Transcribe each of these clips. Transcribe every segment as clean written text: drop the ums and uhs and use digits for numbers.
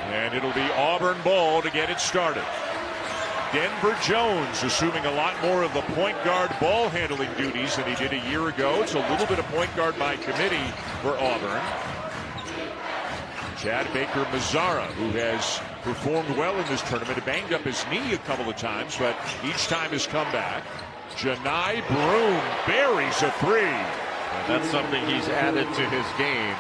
And it'll be Auburn ball to get it started. Denver Jones assuming a lot more of the point guard ball handling duties than he did a year ago. It's a little bit of point guard by committee for Auburn. Chad Baker-Mazara, who has performed well in this tournament, banged up his knee a couple of times, but each time has come back. Johni Broome buries a three. And that's something he's added to his game.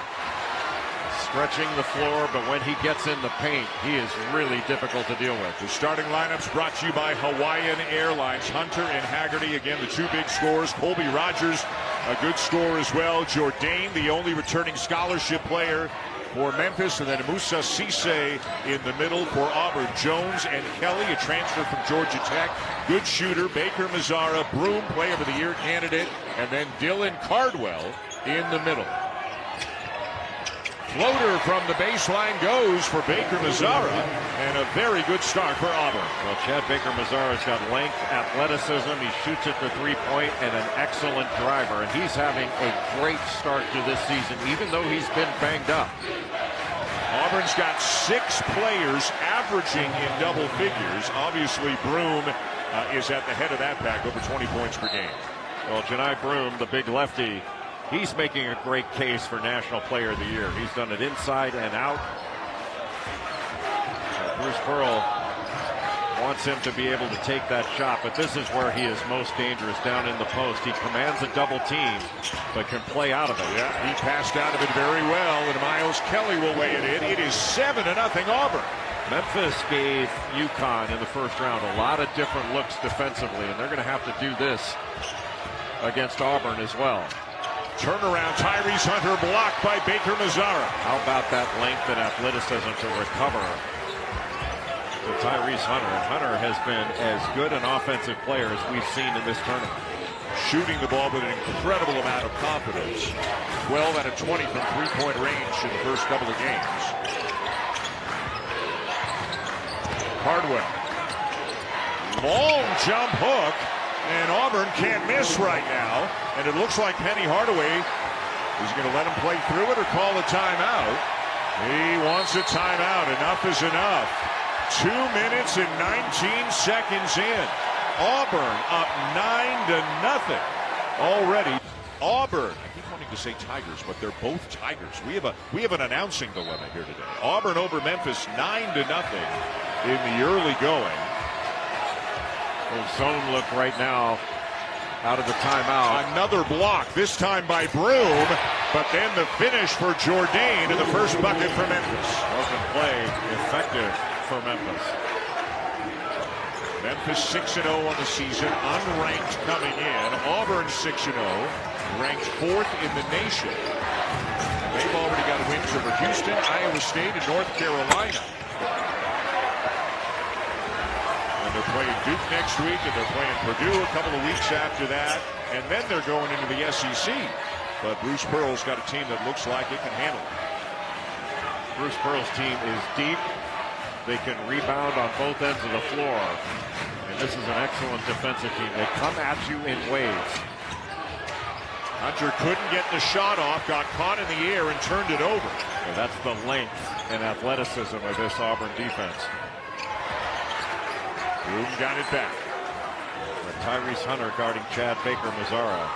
Stretching the floor, but when he gets in the paint, he is really difficult to deal with. The starting lineups brought to you by Hawaiian Airlines. Hunter and Haggerty, again, the two big scores. Colby Rogers, a good score as well. Jourdain, the only returning scholarship player for Memphis, and then Musa Cisse in the middle for Auburn. Jones and Kelly, a transfer from Georgia Tech. Good shooter. Baker-Mazara, Broome, Player of the Year candidate, and then Dylan Cardwell in the middle. Floater from the baseline goes for Baker-Mazara, and a very good start for Auburn. Well, Chad Baker-Mazara's got length, athleticism. He shoots at the three-point and an excellent driver, and he's having a great start to this season, even though he's been banged up. Auburn's got 6 players averaging in double figures. Obviously, Broome is at the head of that pack, over 20 points per game. Well, Johni Broome, the big lefty, he's making a great case for National Player of the Year. He's done it inside and out. Bruce Pearl wants him to be able to take that shot, but this is where he is most dangerous, down in the post. He commands a double team, but can play out of it. Yeah, he passed out of it very well, and Miles Kelly will weigh it in. It is 7-0 Auburn. Memphis gave UConn in the first round a lot of different looks defensively, and they're going to have to do this against Auburn as well. Turnaround, Tyrese Hunter blocked by Baker-Mazara. How about that length and athleticism to recover to Tyrese Hunter? And Hunter has been as good an offensive player as we've seen in this tournament. Shooting the ball with an incredible amount of confidence. 12 out of 20 from three-point range in the first couple of games. Cardwell. Long jump hook. And Auburn can't miss right now. And it looks like Penny Hardaway is going to let him play through it or call a timeout. He wants a timeout. Enough is enough. 2 minutes and 19 seconds in. Auburn up 9-0 already. Auburn, I keep wanting to say Tigers, but they're both Tigers. We have an announcing dilemma here today. Auburn over Memphis 9-0 in the early going. Zone look right now out of the timeout. Another block, this time by Broome, but then the finish for Jourdain and the first bucket for Memphis. Broken play, effective for Memphis. Memphis 6-0 on the season, unranked coming in. Auburn 6-0, ranked 4th in the nation. And they've already got wins over Houston, Iowa State, and North Carolina. They're playing Duke next week, and they're playing Purdue a couple of weeks after that, and then they're going into the SEC. But Bruce Pearl's got a team that looks like it can handle it. Bruce Pearl's team is deep. They can rebound on both ends of the floor, and this is an excellent defensive team. They come at you in waves. Hunter couldn't get the shot off, got caught in the air and turned it over. And that's the length and athleticism of this Auburn defense. Broome got it back. Tyrese Hunter guarding Chad Baker-Mazara.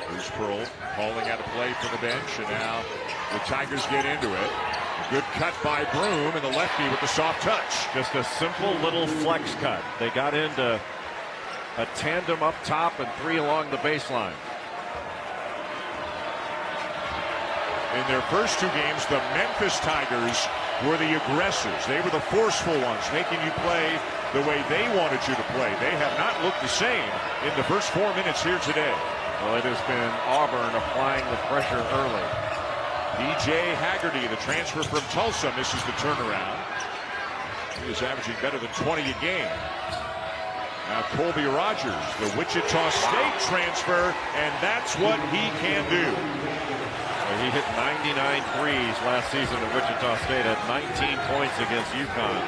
Bruce Pearl calling out a play from the bench, and now the Tigers get into it. A good cut by Broome, and the lefty with the soft touch. Just a simple little flex cut. They got into a tandem up top and 3 along the baseline. In their first 2 games, the Memphis Tigers were the aggressors. They were the forceful ones, making you play the way they wanted you to play. They have not looked the same in the first 4 minutes here today. Well, it has been Auburn applying the pressure early. DJ Haggerty, the transfer from Tulsa, misses the turnaround. He is averaging better than 20 a game. Now Colby Rogers, the Wichita State transfer, and that's what he can do. He hit 99 threes last season at Wichita State, had 19 points against UConn.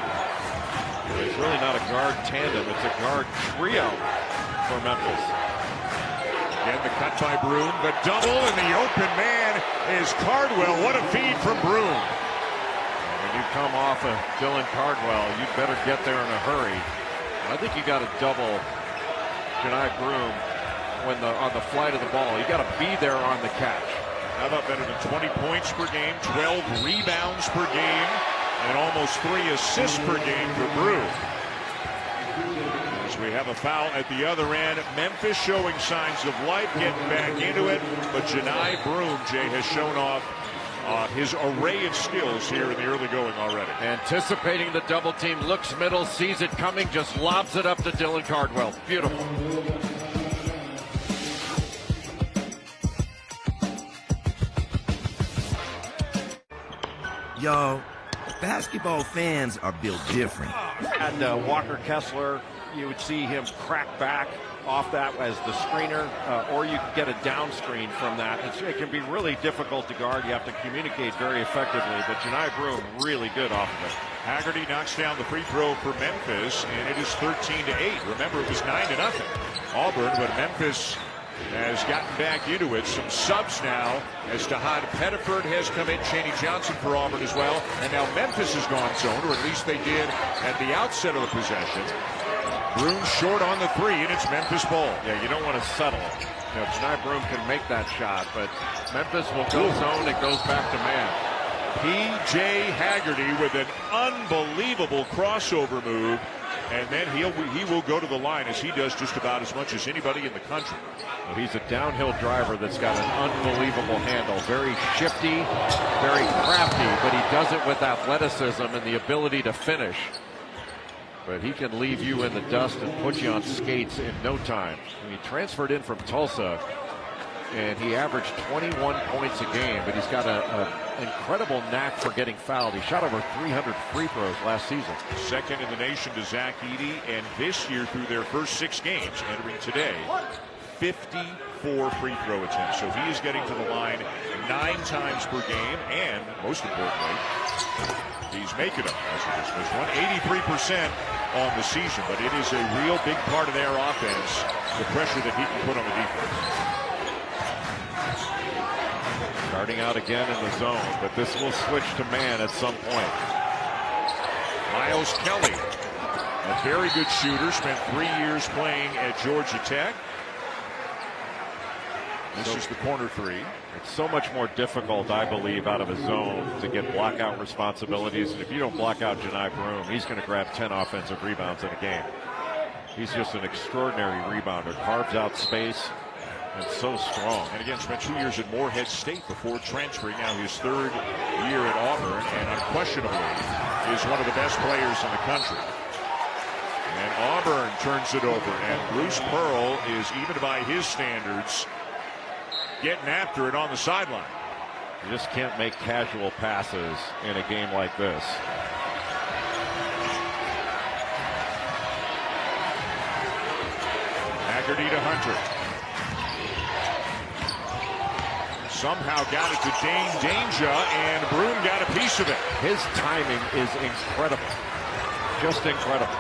It's really not a guard tandem, it's a guard trio for Memphis. Again, the cut by Broome, the double, and the open man is Cardwell. What a feed from Broome. You come off of Dylan Cardwell, you better get there in a hurry. I think you got to double Johni Broome on the flight of the ball. You got to be there on the catch. How about better than 20 points per game, 12 rebounds per game, and almost 3 assists per game for Broome. As we have a foul at the other end, Memphis showing signs of life, getting back into it, but Johni Broome, Jay, has shown off his array of skills here in the early going already. Anticipating the double team, looks middle, sees it coming, just lobs it up to Dylan Cardwell. Beautiful. Y'all, basketball fans are built different. And Walker Kessler, you would see him crack back off that as the screener, or you could get a down screen from that. It can be really difficult to guard. You have to communicate very effectively, but Johni Broome really good off of it. Haggerty knocks down the free throw for Memphis, and it is 13-8. Remember, it was 9-0 Auburn, but Memphis has gotten back into it. Some subs now as Tahad Pettiford has come in. Chaney Johnson for Auburn as well. And now Memphis has gone zone, or at least they did at the outset of the possession. Broome short on the 3, and it's Memphis ball. Yeah, you don't want to settle. You know, Johni Broome can make that shot, but Memphis will go zone. It goes back to man. P.J. Haggerty with an unbelievable crossover move. And then he will go to the line, as he does just about as much as anybody in the country. Well, he's a downhill driver that's got an unbelievable handle. Very shifty, very crafty, but he does it with athleticism and the ability to finish. But he can leave you in the dust and put you on skates in no time. He transferred in from Tulsa, and he averaged 21 points a game, but he's got an incredible knack for getting fouled. He shot over 300 free throws last season. Second in the nation to Zach Edey, and this year through their first 6 games, entering today, 54 free throw attempts. So he is getting to the line 9 times per game, and most importantly, he's making them. As he just missed one, 83% on the season, but it is a real big part of their offense, the pressure that he can put on the defense. Starting out again in the zone, but this will switch to man at some point. Miles Kelly, a very good shooter, spent 3 years playing at Georgia Tech. This is the corner 3. It's so much more difficult, I believe, out of a zone to get blockout responsibilities. And if you don't block out Johni Broome, he's going to grab 10 offensive rebounds in a game. He's just an extraordinary rebounder, carves out space, and so strong. And again, spent 2 years at Morehead State before transferring. Now his 3rd year at Auburn, and unquestionably is one of the best players in the country. And Auburn turns it over, and Bruce Pearl is, even by his standards, getting after it on the sideline. You just can't make casual passes in a game like this. Haggerty to Hunter. Somehow got it to Dane Danger, and Broome got a piece of it. His timing is incredible. Just incredible.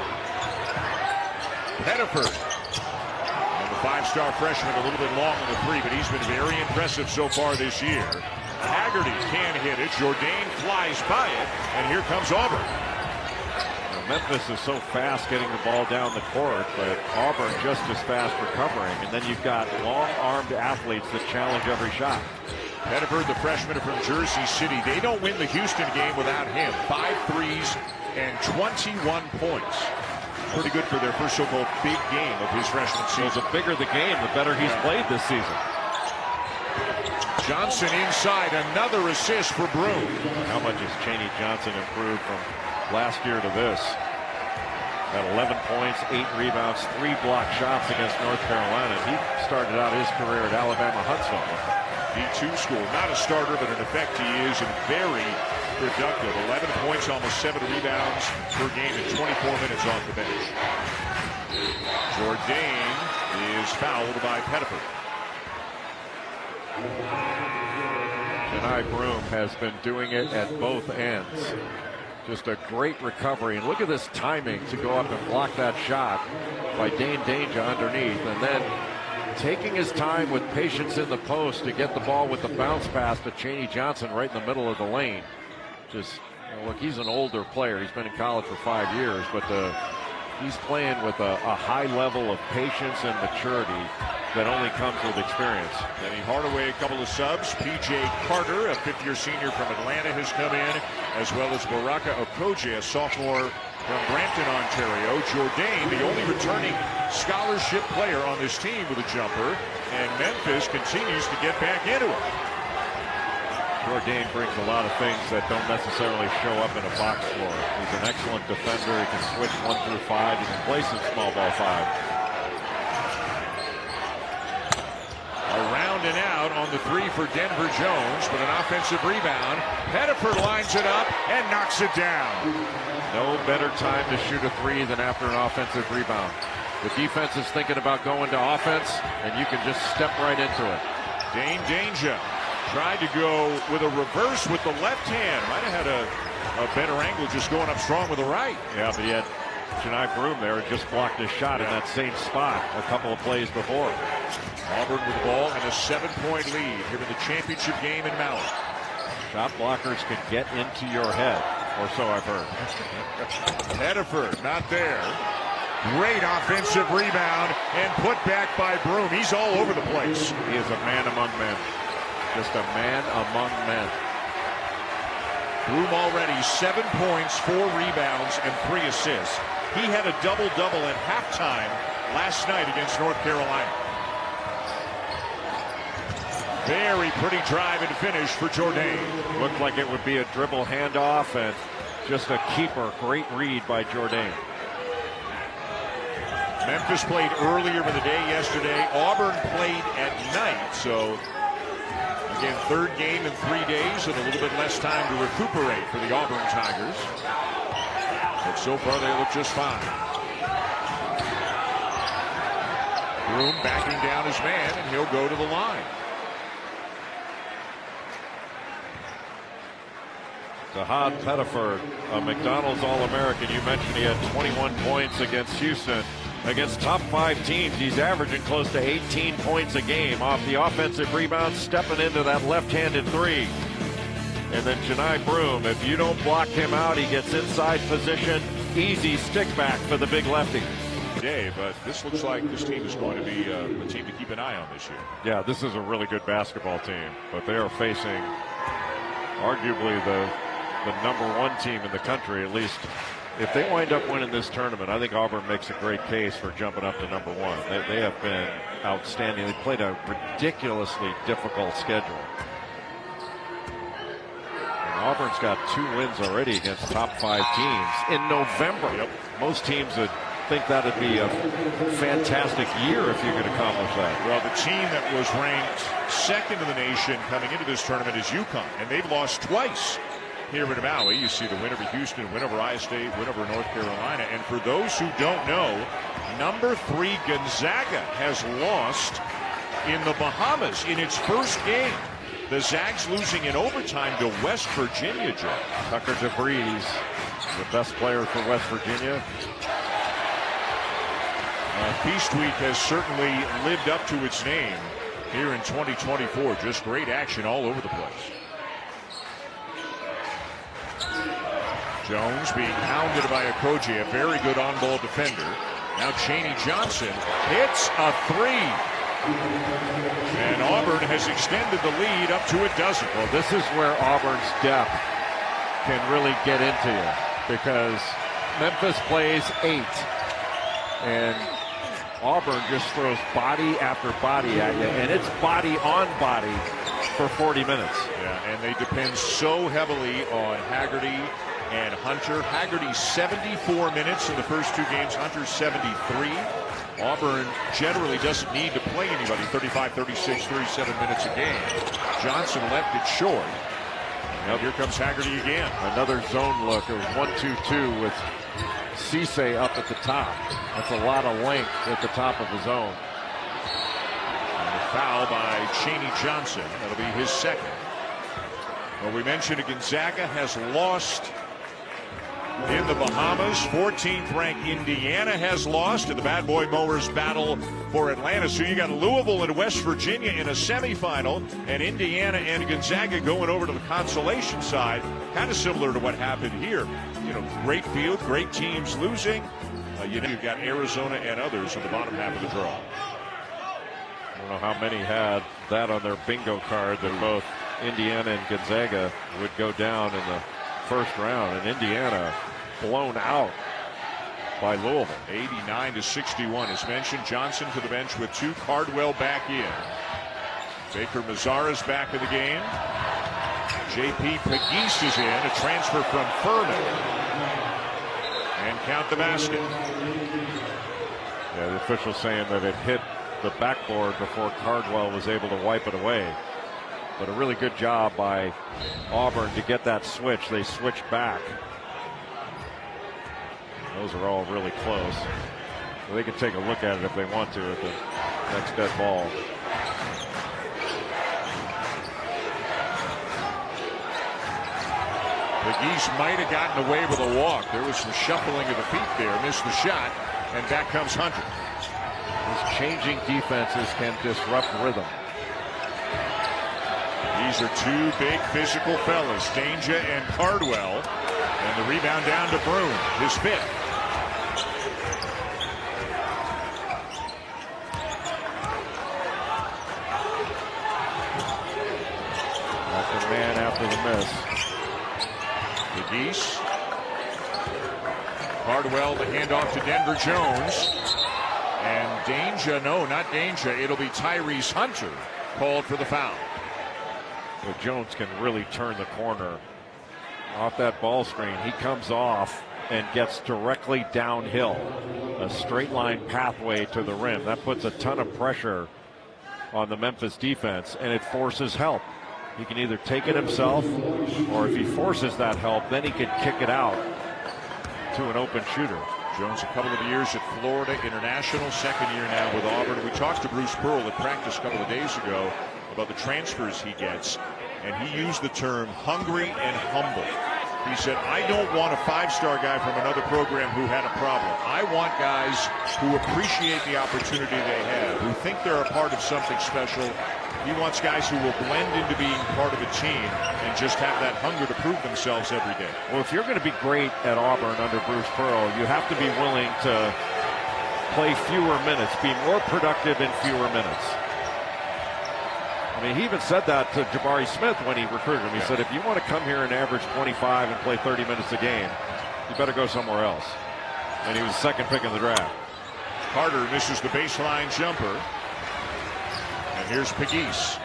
Pettiford. And the 5-star freshman a little bit long on the 3, but he's been very impressive so far this year. Haggerty can hit it. Jourdain flies by it, and here comes Auburn. Now, Memphis is so fast getting the ball down the court, but Auburn just as fast recovering. And then you've got long-armed athletes that challenge every shot. Pettiford, the freshman from Jersey City. They don't win the Houston game without him. 5 threes and 21 points. Pretty good for their first so-called big game of his freshman season. So the bigger the game, the better he's played this season. Johnson inside, another assist for Broome. How much has Chaney Johnson improved from last year to this? At 11 points, 8 rebounds, 3 block shots against North Carolina. He started out his career at Alabama Huntsville. D2 school, not a starter, but in effect he is, and very productive. 11 points, almost 7 rebounds per game in 24 minutes off the bench. Jourdain is fouled by Pettiford. Johni Broome has been doing it at both ends. Just a great recovery. And look at this timing to go up and block that shot by Dane Danger underneath. And then taking his time with patience in the post to get the ball with the bounce pass to Chaney Johnson right in the middle of the lane. Just Look, he's an older player. He's been in college for 5 years, but he's playing with a high level of patience and maturity that only comes with experience. Penny Hardaway, a couple of subs. P.J. Carter, a fifth-year senior from Atlanta, has come in, as well as Baraka Okoje, a sophomore from Brampton, Ontario. Jourdain, the only returning scholarship player on this team with a jumper, and Memphis continues to get back into it. Jourdain brings a lot of things that don't necessarily show up in a box score. He's an excellent defender. He can switch 1 through 5. He can play some small ball 5. Around and out on the 3 for Denver Jones, but an offensive rebound. Pettiford lines it up and knocks it down. No better time to shoot a 3 than after an offensive rebound. The defense is thinking about going to offense, and you can just step right into it. Dane Danger tried to go with a reverse with the left hand. Might have had a better angle just going up strong with the right. Yeah, but he had Johni Broome there and just blocked his shot in that same spot a couple of plays before. Auburn with the ball and a 7-point lead here in the championship game in Maui. Shot blockers can get into your head, or so I've heard. Pettiford not there. Great offensive rebound and put back by Broome. He's all over the place. He is a man among men. Just a man among men. Broome already 7 points, 4 rebounds, and 3 assists. He had a double-double at halftime last night against North Carolina. Very pretty drive and finish for Jourdain. Looked like it would be a dribble handoff and just a keeper. Great read by Jourdain. Memphis played earlier in the day yesterday. Auburn played at night. So, again, third game in 3 days and a little bit less time to recuperate for the Auburn Tigers. But so far they look just fine. Broome backing down his man, and he'll go to the line. Jahad Pettiford, a McDonald's All-American. You mentioned he had 21 points against Houston. Against top 5 teams, he's averaging close to 18 points a game off the offensive rebound, stepping into that left-handed 3. And then Johni Broome, if you don't block him out, he gets inside position. Easy stick back for the big lefty. But this looks like this team is going to be a team to keep an eye on this year. Yeah, this is a really good basketball team, but they are facing arguably the number 1 team in the country, at least. If they wind up winning this tournament, I think Auburn makes a great case for jumping up to number 1. They have been outstanding. They played a ridiculously difficult schedule. And Auburn's got 2 wins already against top 5 teams in November. Yep. Most teams would think that would be a fantastic year if you could accomplish that. Well, the team that was ranked 2nd in the nation coming into this tournament is UConn, and they've lost twice here in Maui. You see the win over Houston, win over Iowa State, win over North Carolina. And for those who don't know, number 3 Gonzaga has lost in the Bahamas in its first game. The Zags losing in overtime to West Virginia, Joe. Tucker DeVries, the best player for West Virginia. Feast Week has certainly lived up to its name here in 2024. Just great action all over the place. Jones being hounded by Okoje, a very good on-ball defender. Now Chaney Johnson hits a 3. And Auburn has extended the lead up to a dozen. Well, this is where Auburn's depth can really get into you, because Memphis plays 8. And Auburn just throws body after body at you, and it's body on body for 40 minutes. Yeah, and they depend so heavily on Haggerty and Hunter. Haggerty 74 minutes in the first 2 games, Hunter 73. Auburn generally doesn't need to play anybody 35, 36, 37 minutes a game. Johnson left it short. Now here comes Haggerty again. Another zone look. It was 1-2-2 with Cisse up at the top. That's a lot of length at the top of the zone. And a foul by Chaney Johnson. That'll be his 2nd. Well, we mentioned Gonzaga has lost In the Bahamas, 14th ranked Indiana has lost to the Bad Boy Mowers battle for Atlanta. So you got Louisville and West Virginia in a semifinal, and Indiana and Gonzaga going over to the consolation side. Kind of similar to what happened here. You know, great field, great teams losing. You've got Arizona and others on the bottom half of the draw. I don't know how many had that on their bingo card that both Indiana and Gonzaga would go down in the first round, and Indiana blown out by Louisville. 89-61 as mentioned. Johnson to the bench with two. Cardwell back in. Baker Mazzara's back in the game. J.P. Pegues is in, a transfer from Furman. And count the basket. Yeah, the official saying that it hit the backboard before Cardwell was able to wipe it away. But a really good job by Auburn to get that switch. They switched back. Those are all really close. So they can take a look at it if they want to at the next dead ball. Pegues might have gotten away with a walk. There was some shuffling of the feet there. Missed the shot. And back comes Hunter. These changing defenses can disrupt rhythm. These are two big physical fellas, Danger and Cardwell. And the rebound down to Broome, his fifth. That's the man after the miss. Pegues. Cardwell, the handoff to Denver Jones. And Danger, no, not Danger. It'll be Tyrese Hunter called for the foul. Well, Jones can really turn the corner off that ball screen. He comes off and gets directly downhill. A straight line pathway to the rim. That puts a ton of pressure on the Memphis defense, and it forces help. He can either take it himself, or if he forces that help, then he can kick it out to an open shooter. Jones, a couple of years at Florida International, second year now with Auburn. We talked to Bruce Pearl at practice a couple of days ago about the transfers he gets, and he used the term hungry and humble. He said, I don't want a five-star guy from another program who had a problem. I want guys who appreciate the opportunity they have, who think they're a part of something special. He wants guys who will blend into being part of a team and just have that hunger to prove themselves every day. Well, if you're going to be great at Auburn under Bruce Pearl, you have to be willing to play fewer minutes, be more productive in fewer minutes. I mean, he even said that to Jabari Smith when he recruited him. He said, if you want to come here and average 25 and play 30 minutes a game, you better go somewhere else. And he was second pick in the draft. Carter misses the baseline jumper. And here's Pegues.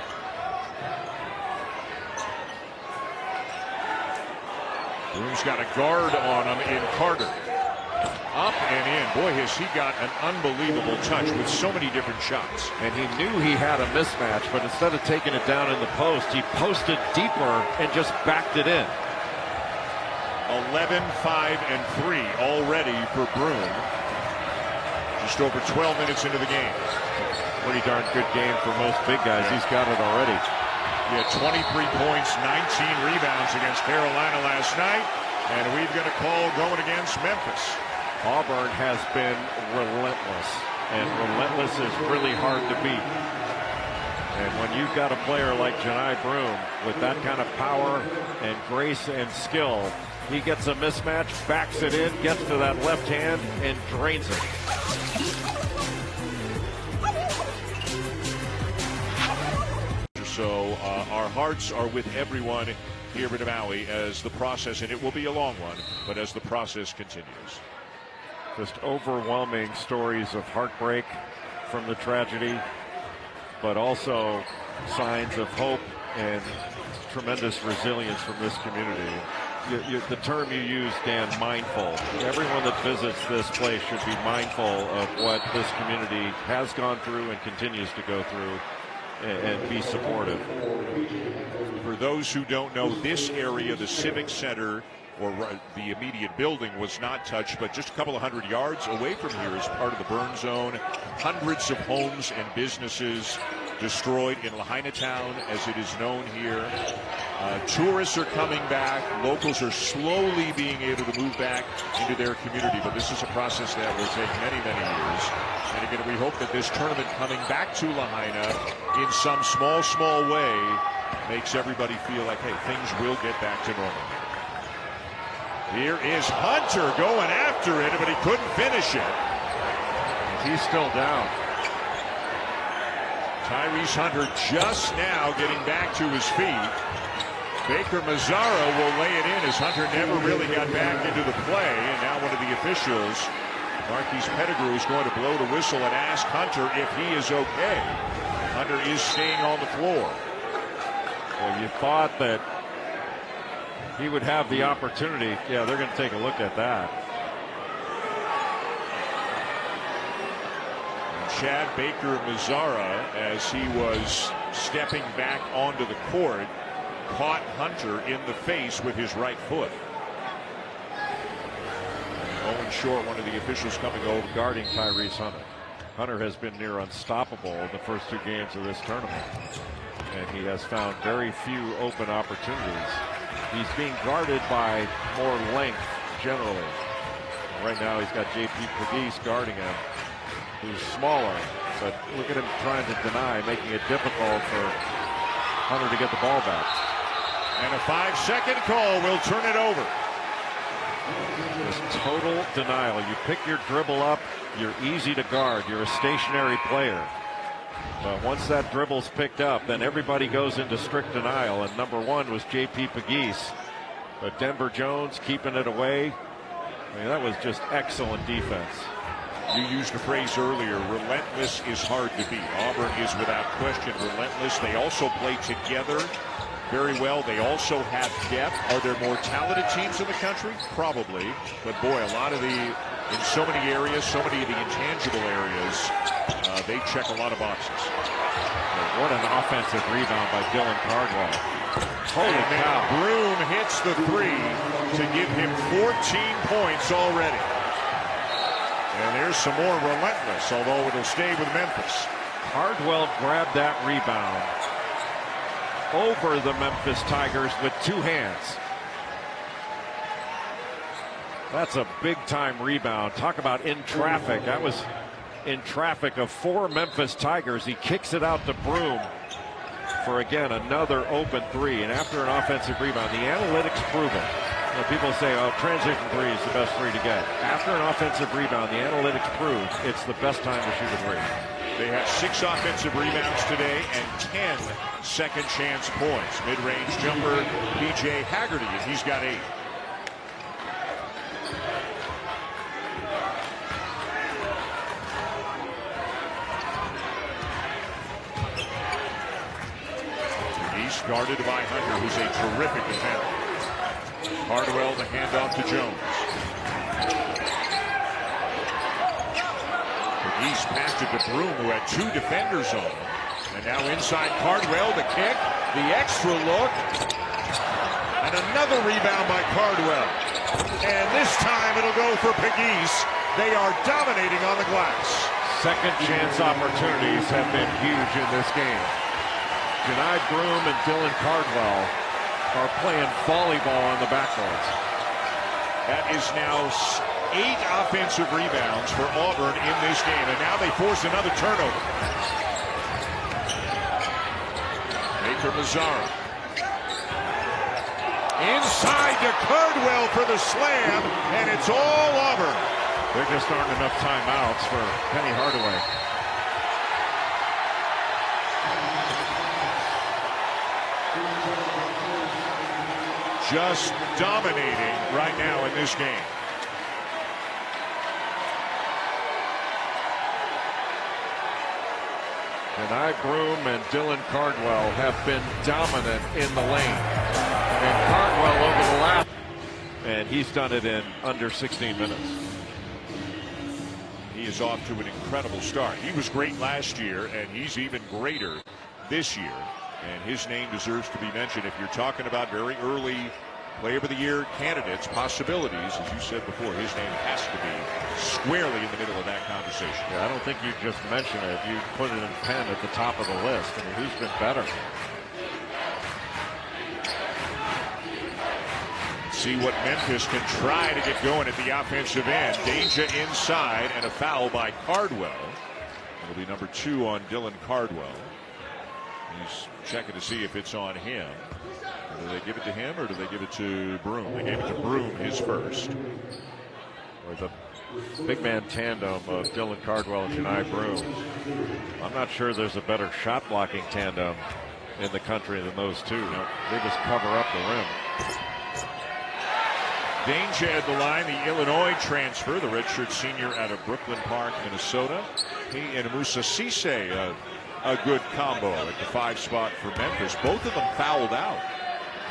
Broome's got a guard on him in Carter. Up and in. Boy, has he got an unbelievable touch with so many different shots. And he knew he had a mismatch, but instead of taking it down in the post, he posted deeper and just backed it in. 11, 5, and 3 already for Broome. Just over 12 minutes into the game. Pretty darn good game for most big guys. He's got it already. He had 23 points, 19 rebounds against Carolina last night. And we've got a call going against Memphis. Auburn has been relentless, and relentless is really hard to beat. And when you've got a player like Johni Broome with that kind of power and grace and skill, he gets a mismatch, backs it in, gets to that left hand, and drains it. So our hearts are with everyone here in Maui as the process, and it will be a long one, but as the process continues. Just overwhelming stories of heartbreak from the tragedy, but also signs of hope and tremendous resilience from this community. The term you use, Dan, mindful. Everyone that visits this place should be mindful of what this community has gone through and continues to go through, and be supportive. For those who don't know, this area, the Civic Center, or the immediate building, was not touched, but just a couple of 100 yards away from here is part of the burn zone. Hundreds of homes and businesses destroyed in Lahaina Town, as it is known here. Tourists are coming back. Locals are slowly being able to move back into their community, but this is a process that will take many, many years. And again, we hope that this tournament coming back to Lahaina in some small way makes everybody feel like, hey, things will get back to normal. Here is Hunter going after it, but he couldn't finish it. He's still down. Tyrese Hunter just now getting back to his feet. Baker Mazzara will lay it in, as Hunter never really got back into the play. And now one of the officials, Marquise Pettigrew, is going to blow the whistle and ask Hunter if he is okay. Hunter is staying on the floor. Well, you thought that he would have the opportunity. Yeah, they're going to take a look at that. And Chad Baker Mazzara, as he was stepping back onto the court, caught Hunter in the face with his right foot. Owen Short, one of the officials coming over, guarding Tyrese Hunter. Hunter has been near unstoppable in the first 2 games of this tournament, and he has found very few open opportunities. He's being guarded by more length generally. Right now he's got JP Pegues guarding him, who's smaller, but look at him trying to deny, making it difficult for Hunter to get the ball back. And a 5-second call will turn it over. Just total denial. You pick your dribble up, you're easy to guard. You're a stationary player. But once that dribble's picked up, then everybody goes into strict denial. And number 1 was JP Pegues. But Denver Jones keeping it away. I mean, that was just excellent defense. You used a phrase earlier, relentless is hard to beat. Auburn is without question relentless. They also play together very well. They also have depth. Are there more talented teams in the country? Probably. But boy, a lot of in so many areas, so many of the intangible areas, they check a lot of boxes. What an offensive rebound by Dylan Cardwell. Holy cow. Broome hits the 3 to give him 14 points already. And there's some more relentless, although it'll stay with Memphis. Cardwell grabbed that rebound over the Memphis Tigers with 2 hands. That's a big-time rebound. Talk about in traffic. That was in traffic of 4 Memphis Tigers. He kicks it out to Broome for, again, another open 3. And after an offensive rebound, the analytics prove it. You know, people say, oh, transition 3 is the best 3 to get. After an offensive rebound, the analytics prove it's the best time to shoot a 3. They have 6 offensive rebounds today and 10 second chance points. Mid-range jumper, PJ Haggerty, and he's got 8. He's guarded by Hunter, who's a terrific defender. Cardwell, the handoff to Jones. He's passed it to Broome, who had 2 defenders on him. And now inside Cardwell, the kick, the extra look, and another rebound by Cardwell. And this time it'll go for Pegues. They are dominating on the glass. Second chance opportunities have been huge in this game. Johni Broome and Dylan Cardwell are playing volleyball on the backboards. That is now 8 offensive rebounds for Auburn in this game, and now they force another turnover. Baker Mazzara. Inside to Cardwell for the slam, and it's all Auburn. There just aren't enough timeouts for Penny Hardaway. Just dominating right now in this game. Johni Broome and Dylan Cardwell have been dominant in the lane. And Cardwell over the lap. And he's done it in under 16 minutes. He is off to an incredible start. He was great last year, and he's even greater this year. And his name deserves to be mentioned. If you're talking about very early Player of the Year candidates, possibilities, as you said before, his name has to be squarely in the middle of that conversation. Yeah, I don't think you just mention it. You put it in pen at the top of the list. I mean, who's been better? See what Memphis can try to get going at the offensive end. Danger inside and a foul by Cardwell. It'll be number 2 on Dylan Cardwell. He's checking to see if it's on him. Do they give it to him or do they give it to Broome? They gave it to Broome, his first. Or the big man tandem of Dylan Cardwell and Johni Broome. I'm not sure there's a better shot blocking tandem in the country than those two. They just cover up the rim. Danger at the line, the Illinois transfer, the redshirt senior out of Brooklyn Park, Minnesota. He and Musa Cisse, a good combo at the 5 spot for Memphis. Both of them fouled out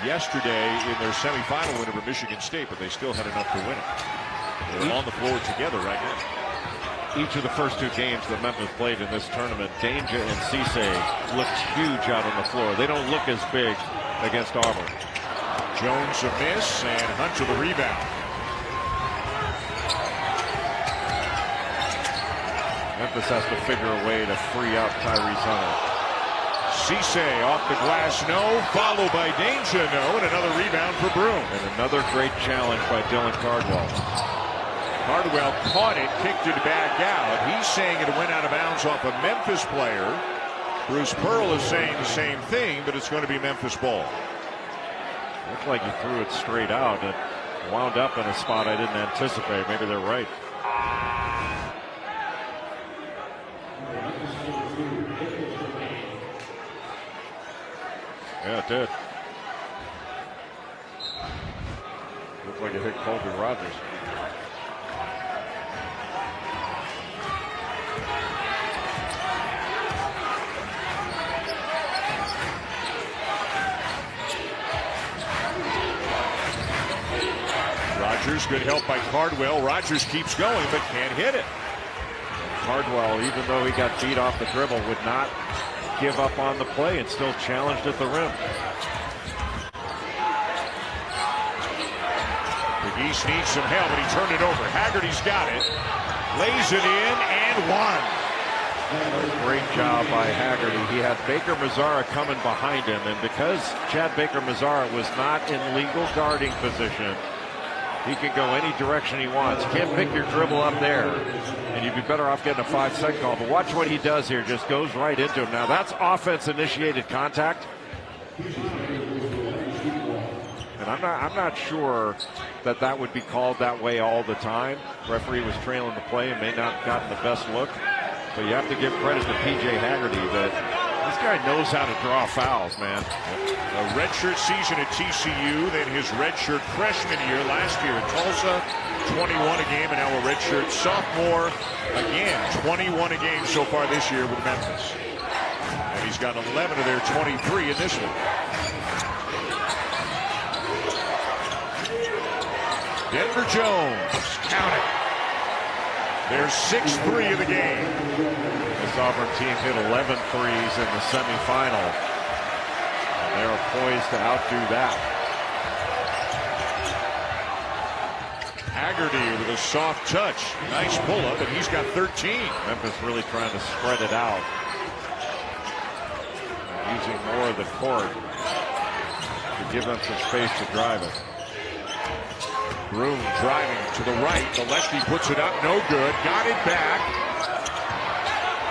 yesterday in their semifinal win over Michigan State, but they still had enough to win it. They're on the floor together right now. Each of the first 2 games that Memphis played in this tournament, Danger and Cisse looked huge out on the floor. They don't look as big against Auburn. Jones a miss and Hunt to the rebound. Memphis has to figure a way to free up Tyrese Hunter. Cisse off the glass, no. Followed by Danger, no. And another rebound for Broome. And another great challenge by Dylan Cardwell. Cardwell caught it, kicked it back out. He's saying it went out of bounds off a Memphis player. Bruce Pearl is saying the same thing, but it's going to be Memphis ball. Looked like he threw it straight out. It wound up in a spot I didn't anticipate. Maybe they're right. Yeah, it did. Looked like it hit Colby Rogers. Rogers, good help by Cardwell. Rogers keeps going but can't hit it. Cardwell, even though he got beat off the dribble, would not give up on the play and still challenged at the rim. The East needs some help, and he turned it over. Haggerty's got it. Lays it in and one. Great job by Haggerty. He had Baker Mazzara coming behind him, and because Chad Baker Mazzara was not in legal guarding position, he can go any direction he wants. You can't pick your dribble up there, and you'd be better off getting a 5-second call. But watch what he does here. Just goes right into him. Now that's offense-initiated contact. And I'm not sure that would be called that way all the time. Referee was trailing the play and may not have gotten the best look. But you have to give credit to P.J. Haggerty that this guy knows how to draw fouls, man. A redshirt season at TCU, then his redshirt freshman year last year at Tulsa, 21 a game, and now a redshirt sophomore again, 21 a game so far this year with Memphis. And he's got 11 of their 23 in this one. Denver Jones, count it. Their 6th 3 of the game. This Auburn team hit 11 threes in the semifinal. And they are poised to outdo that. Haggerty with a soft touch. Nice pull-up, and he's got 13. Memphis really trying to spread it out. Using more of the court to give them some space to drive it. Broome driving to the right. The lefty puts it up. No good. Got it back.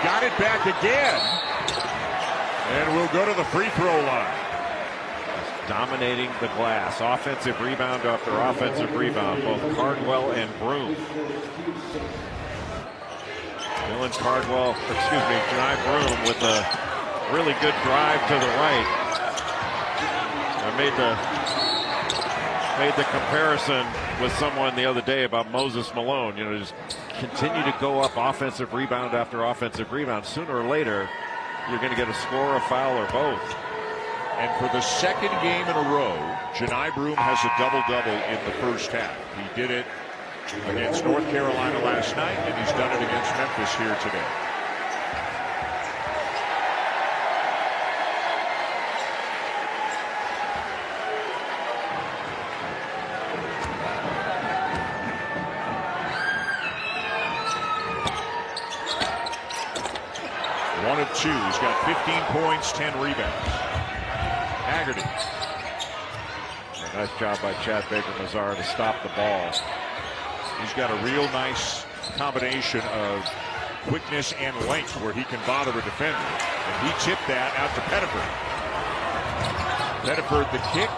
Got it back again. And we'll go to the free throw line. Just dominating the glass. Offensive rebound after offensive rebound. Both Cardwell and Broome. Dylan Cardwell, Johni Broome with a really good drive to the right. I made the comparison with someone the other day about Moses Malone. You know, just continue to go up offensive rebound after offensive rebound. Sooner or later, you're going to get a score, a foul, or both. And for the 2nd game in a row, Johni Broome has a double-double in the first half. He did it against North Carolina last night, and he's done it against Memphis here today. 2. He's got 15 points, 10 rebounds. Haggerty. A nice job by Chad Baker-Mazara to stop the ball. He's got a real nice combination of quickness and length where he can bother a defender. And he tipped that out to Pettiford. Pettiford the kick.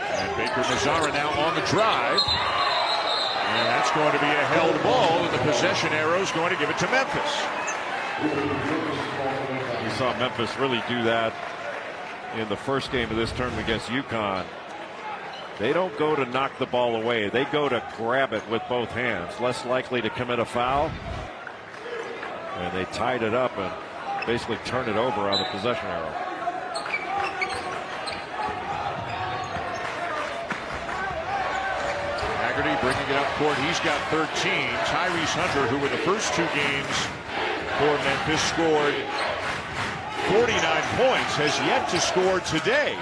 And Baker-Mazara now on the drive. And that's going to be a held ball, and the possession arrow is going to give it to Memphis. We saw Memphis really do that in the first game of this tournament against UConn. They don't go to knock the ball away. They go to grab it with both hands. Less likely to commit a foul. And they tied it up and basically turned it over on the possession arrow. Haggerty bringing it up court. He's got 13. Tyrese Hunter, who in the first 2 games for Memphis scored 49 points, has yet to score today.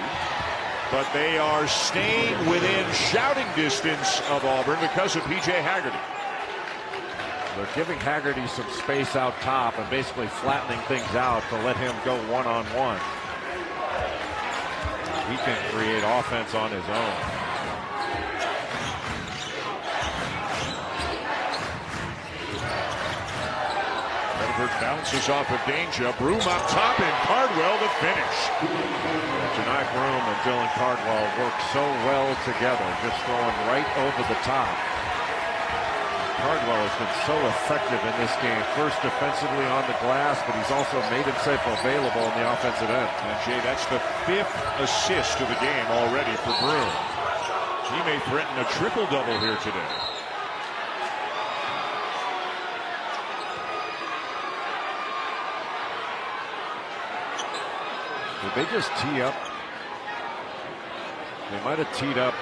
But they are staying within shouting distance of Auburn because of P.J. Haggerty. They're giving Haggerty some space out top and basically flattening things out to let him go one-on-one. He can create offense on his own. Bounces off of danger. Broome up top and Cardwell the finish. Johni Broome and Dylan Cardwell work so well together, just throwing right over the top. Cardwell has been so effective in this game, first defensively on the glass, but he's also made himself available on the offensive end. And Jay, that's the 5th assist of the game already for Broome. He may threaten a triple-double here today. Did they just tee up? They might have teed up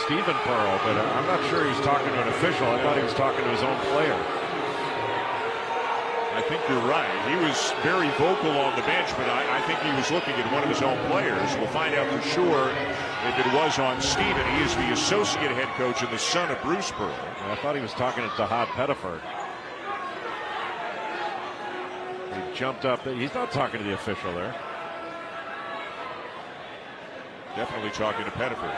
Stephen Pearl, but I'm not sure he's talking to an official. I thought he was talking to his own player. I think you're right. He was very vocal on the bench, but I think he was looking at one of his own players. We'll find out for sure if it was on Stephen. He is the associate head coach and the son of Bruce Pearl. And I thought he was talking to Todd Pettiford. He jumped up. He's not talking to the official there. Definitely talking to Pettiford.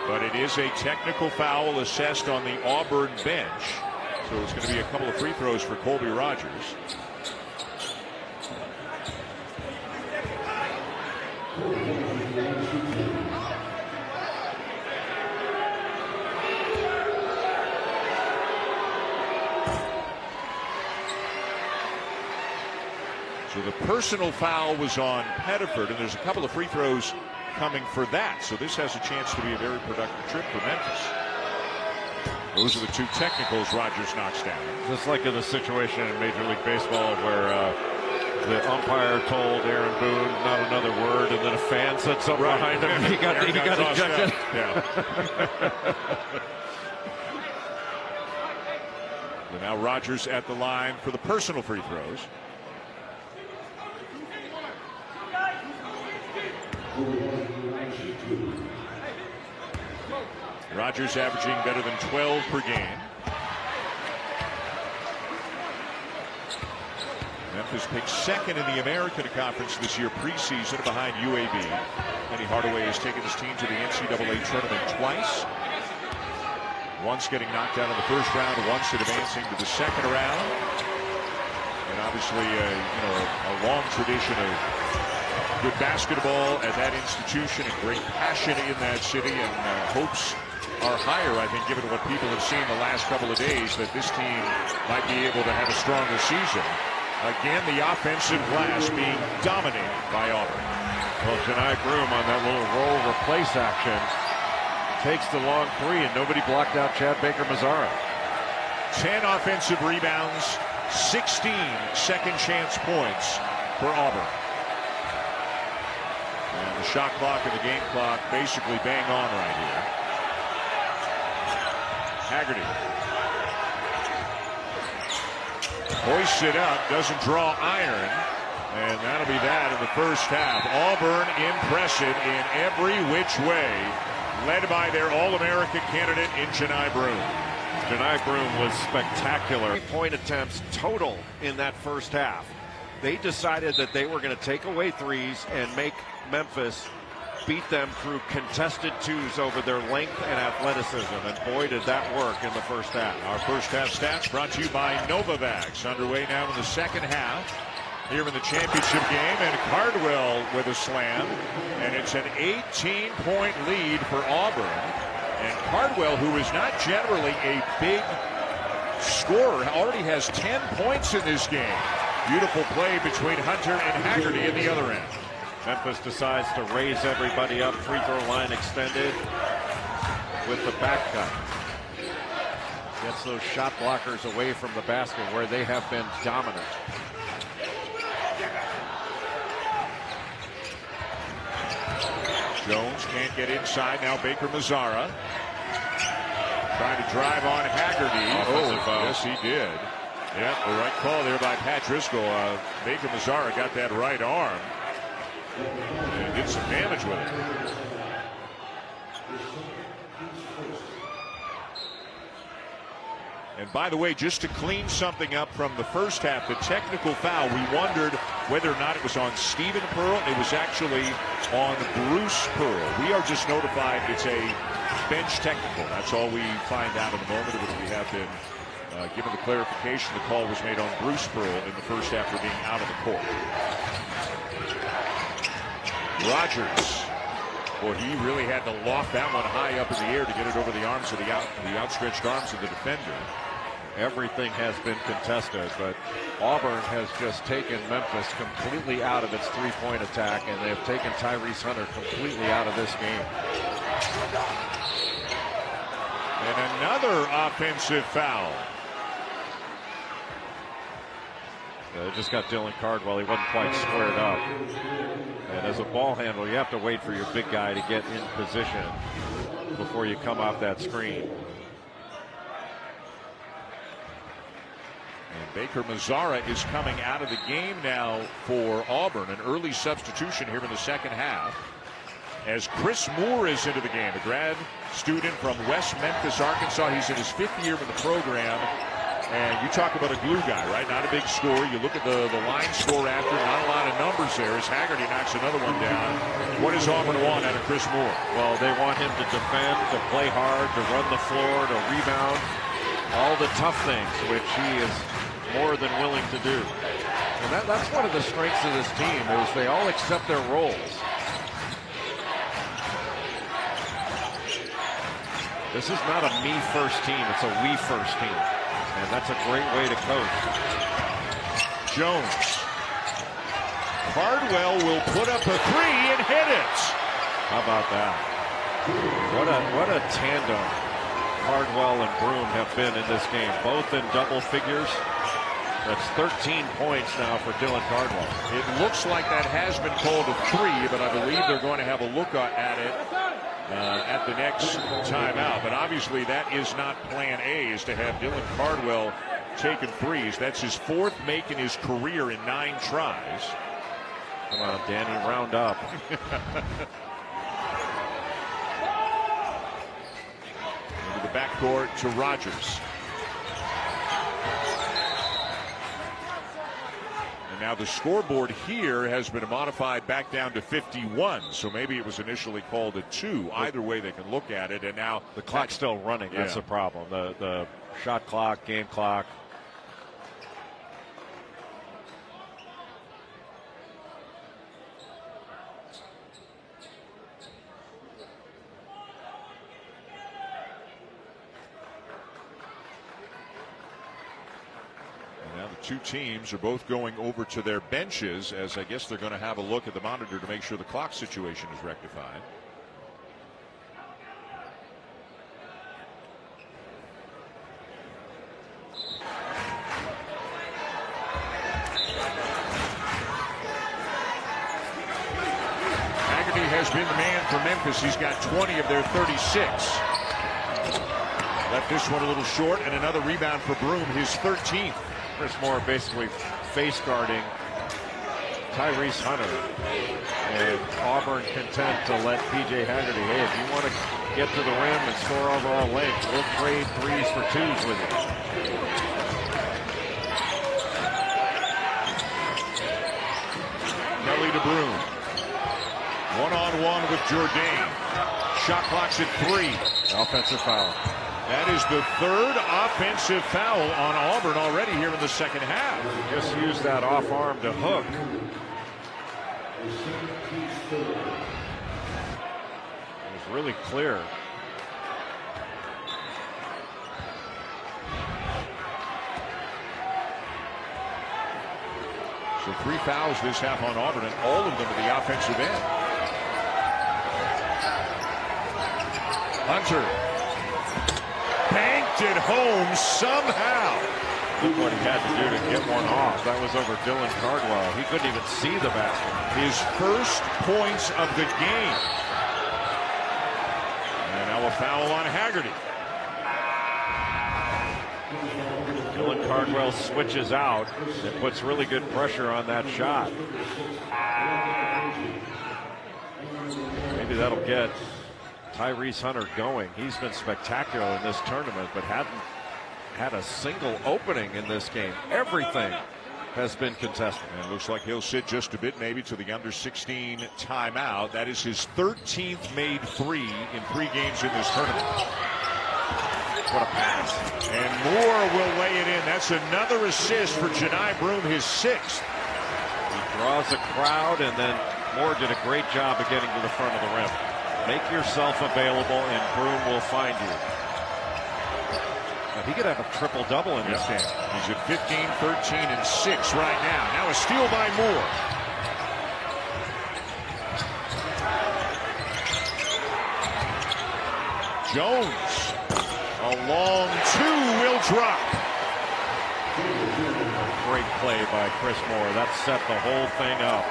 But it is a technical foul assessed on the Auburn bench. So it's going to be a couple of free throws for Colby Rogers. So the personal foul was on Pettiford, and there's a couple of free throws coming for that. So this has a chance to be a very productive trip for Memphis. Those are the 2 technicals Rogers knocks down. Just like in the situation in Major League Baseball where the umpire told Aaron Boone not another word, and then a fan said something behind him. He got ejected. Yeah. So now Rogers at the line for the personal free throws. Rogers averaging better than 12 per game. Memphis picked 2nd in the American Conference this year preseason behind UAB. Penny Hardaway has taken his team to the NCAA tournament twice. Once getting knocked out in the first round, once advancing to the second round. And obviously, a long tradition of good basketball at that institution and great passion in that city, and hopes are higher, I think, given what people have seen the last couple of days, that this team might be able to have a stronger season. Again, the offensive glass being dominated by Auburn. Well, Johni Broome on that little roll replace action takes the long 3, and nobody blocked out Chad Baker-Mazara. 10 offensive rebounds, 16 second chance points for Auburn. And the shot clock and the game clock basically bang on right here. Haggerty hoists it up, doesn't draw iron, and that'll be that in the first half. Auburn impressive in every which way, led by their All-American candidate in Johni Broome. Johni Broome was spectacular. 3-point attempts total in that first half. They decided that they were going to take away threes and make Memphis beat them through contested twos over their length and athleticism, and boy did that work in the first half. Our first half stats brought to you by Novavax. Underway now in the second half here in the championship game, and Cardwell with a slam, and it's an 18-point lead for Auburn. And Cardwell, who is not generally a big scorer, already has 10 points in this game. Beautiful play between Hunter and Haggerty at the other end. Memphis decides to raise everybody up, free throw line extended with the back cut. Gets those shot blockers away from the basket where they have been dominant. Jones can't get inside. Now Baker Mazzara trying to drive on Haggerty. Yes, he did. Yep, the right call there by Pat Driscoll. Baker Mazzara got that right arm and did some damage with it. And by the way, just to clean something up from the first half, the technical foul, we wondered whether or not it was on Stephen Pearl. It was actually on Bruce Pearl. We are just notified it's a bench technical. That's all we find out in a moment. But we have been given the clarification the call was made on Bruce Pearl in the first half for being out of the court. Rogers. Boy, he really had to loft that one high up in the air to get it over the arms of the outstretched arms of the defender. Everything has been contested, but Auburn has just taken Memphis completely out of its three-point attack, and they have taken Tyrese Hunter completely out of this game. And another offensive foul. They just got Dylan Cardwell. He wasn't quite squared up. And as a ball handler, you have to wait for your big guy to get in position before you come off that screen. And Baker Mazzara is coming out of the game now for Auburn. An early substitution here in the second half, as Chris Moore is into the game, a grad student from West Memphis, Arkansas. He's in his 5th year in the program. And you talk about a glue guy, right? Not a big scorer. You look at the line score after, not a lot of numbers there as Haggerty knocks another one down. What does Auburn want out of Chris Moore? Well, they want him to defend, to play hard, to run the floor, to rebound. All the tough things, which he is more than willing to do. And that's one of the strengths of this team, is they all accept their roles. This is not a me-first team. It's a we-first team. And that's a great way to coach. Jones. Cardwell will put up a three and hit it. How about that? What a tandem Cardwell and Broome have been in this game. Both in double figures. That's 13 points now for Dylan Cardwell. It looks like that has been called a three, but I believe they're going to have a look at it at the next timeout. But obviously that is not plan A, is to have Dylan Cardwell taking threes. That's his 4th make in his career in 9 tries. Come on, Danny, round up. Into the backcourt to Rogers. Now the scoreboard here has been modified back down to 51, so maybe it was initially called a 2. Either way they can look at it, and now the clock's still running. That's the problem. The shot clock, game clock. Two teams are both going over to their benches, as I guess they're going to have a look at the monitor to make sure the clock situation is rectified. Haggerty has been the man for Memphis. He's got 20 of their 36. Left this one a little short, and another rebound for Broome, his 13th. Chris Moore basically face guarding Tyrese Hunter. And Auburn content to let P.J. Haggerty, hey, if you want to get to the rim and score over our length, we'll trade 3s for 2s with you. Kelly to Broome. One-on-one with Jourdain. Shot clock's at 3. Offensive foul. That is the 3rd offensive foul on Auburn already here in the second half. Just used that off arm to hook. It was really clear. So 3 fouls this half on Auburn, and all of them at the offensive end. Hunter banked it home somehow. Look what he had to do to get one off. That was over Dylan Cardwell. He couldn't even see the basket. His first points of the game. And now a foul on Haggerty. Dylan Cardwell switches out and puts really good pressure on that shot. Maybe that'll get Tyrese Hunter going. He's been spectacular in this tournament, but hadn't had a single opening in this game. Everything has been contested. And looks like he'll sit just a bit, maybe to the under 16 timeout. That is his 13th made 3 in 3 games in this tournament. What a pass. And Moore will lay it in. That's another assist for Johni Broome, his 6th. He draws a crowd, and then Moore did a great job of getting to the front of the rim. Make yourself available, and Broome will find you. He could have a triple-double in this game. He's at 15, 13, and 6 right now. Now a steal by Moore. Jones, a long 2 will drop. Great play by Chris Moore. That set the whole thing up.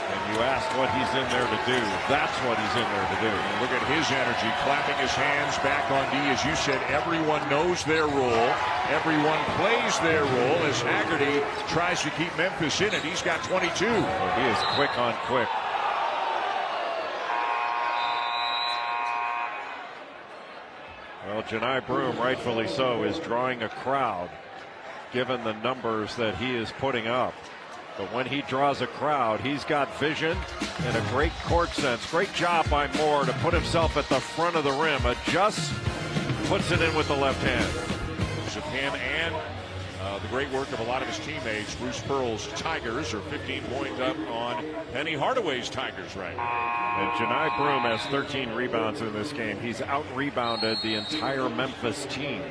And you ask what he's in there to do. That's what he's in there to do. And look at his energy, clapping his hands back on D. As you said, everyone knows their role. Everyone plays their role as Haggerty tries to keep Memphis in it. He's got 22. Well, he is quick on quick. Well, Johni Broome, rightfully so, is drawing a crowd, given the numbers that he is putting up. But when he draws a crowd, he's got vision and a great court sense. Great job by Moore to put himself at the front of the rim. Adjusts, puts it in with the left hand. Of him and the great work of a lot of his teammates. Bruce Pearl's Tigers are 15 points up on Penny Hardaway's Tigers right now. And Johni Broome has 13 rebounds in this game. He's out-rebounded the entire Memphis team.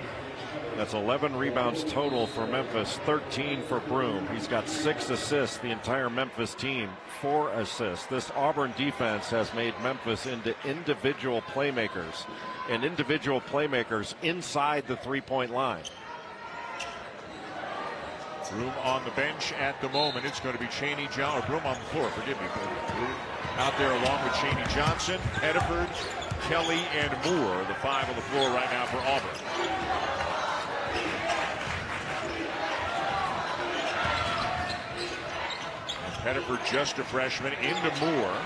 That's 11 rebounds total for Memphis, 13 for Broome. He's got 6 assists, the entire Memphis team, 4 assists. This Auburn defense has made Memphis into individual playmakers, and individual playmakers inside the three-point line. Broome on the bench at the moment. It's going to be Chaney Johnson, or Broome on the floor, forgive me. Broome out there along with Chaney Johnson, Pettiford, Kelly, and Moore, the 5 on the floor right now for Auburn. Pettiford, just a freshman, into Moore.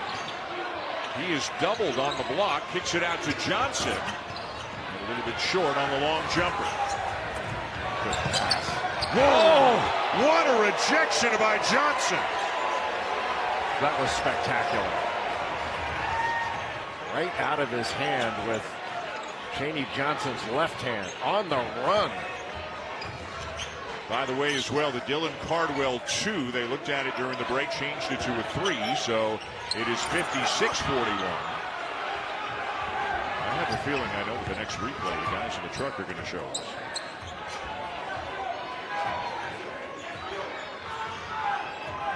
He is doubled on the block, kicks it out to Johnson. A little bit short on the long jumper. Good pass. Whoa! What a rejection by Johnson. That was spectacular. Right out of his hand with Chaney Johnson's left hand on the run. By the way, as well, the Dylan Cardwell 2, they looked at it during the break, changed it to a 3, so it is 56-41. I have a feeling I know what the next replay the guys in the truck are going to show us.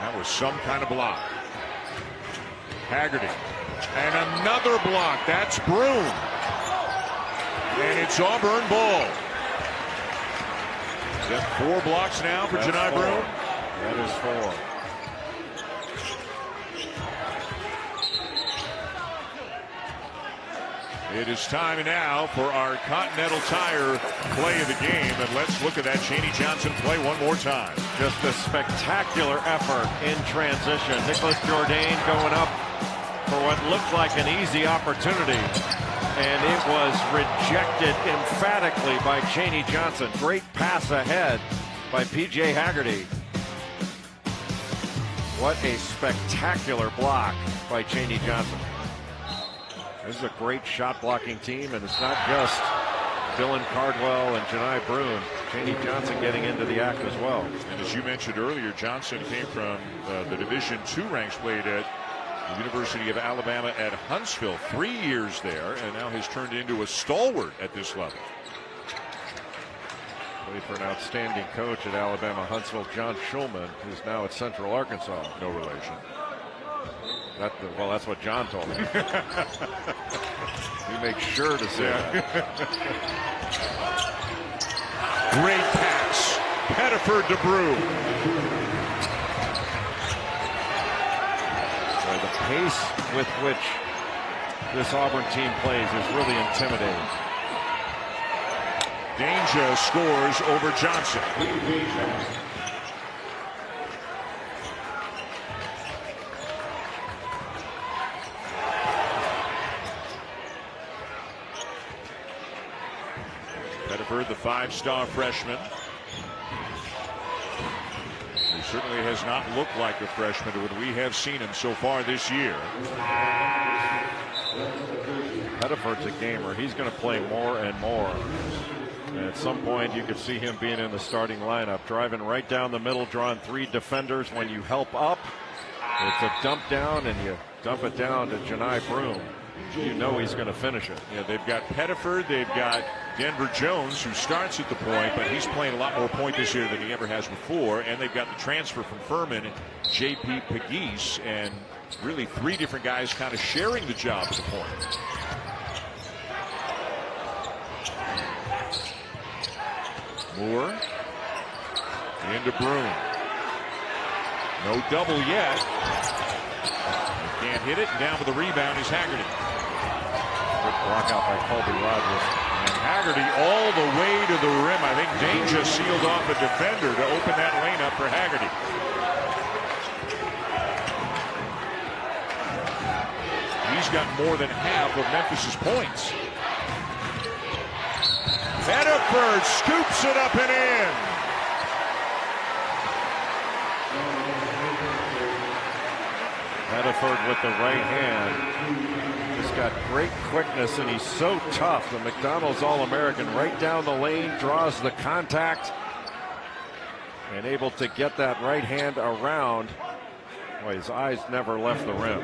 That was some kind of block. Haggerty. And another block. That's Broome. And it's Auburn ball. Is that 4 blocks now for Johni Broome? That is 4. It is time now for our Continental Tire play of the game. And let's look at that Chaney Johnson play one more time. Just a spectacular effort in transition. Nicholas Jourdain going up for what looked like an easy opportunity. And it was rejected emphatically by Cheney Johnson. Great pass ahead by P.J. Haggerty. What a spectacular block by Cheney Johnson. This is a great shot blocking team, and it's not just Dylan Cardwell and Johni Broome. Cheney Johnson getting into the act as well. And as you mentioned earlier, Johnson came from the Division II ranks, played at the University of Alabama at Huntsville, 3 years there, and now has turned into a stalwart at this level. Played for an outstanding coach at Alabama, Huntsville, John Schulman, who's now at Central Arkansas. No relation. Well, that's what John told me. He makes sure to say that. Great pass. Pettiford to Broome. The pace with which this Auburn team plays is really intimidating. Danger scores over Johnson. Pettiford, the five-star freshman. He certainly has not looked like a freshman when we have seen him so far this year. Pettiford's a gamer. He's going to play more and more. And at some point, you could see him being in the starting lineup, driving right down the middle, drawing 3 defenders. When you help up, it's a dump down, and you dump it down to Johni Broome. You know he's going to finish it. Yeah, they've got Pettiford, they've got Denver Jones, who starts at the point, but he's playing a lot more point this year than he ever has before. And they've got the transfer from Furman, J.P. Pegues, and really 3 different guys kind of sharing the job at the point. Moore into Broome. No double yet. Can't hit it, and down with the rebound is Haggerty. Good block out by Colby Rogers. And Haggerty all the way to the rim. I think Danger sealed off a defender to open that lane up for Haggerty. He's got more than half of Memphis's points. Pettiford scoops it up and in. Pettiford with the right hand. He's got great quickness, and he's so tough. The McDonald's All-American right down the lane, draws the contact, and able to get that right hand around. Boy, his eyes never left the rim.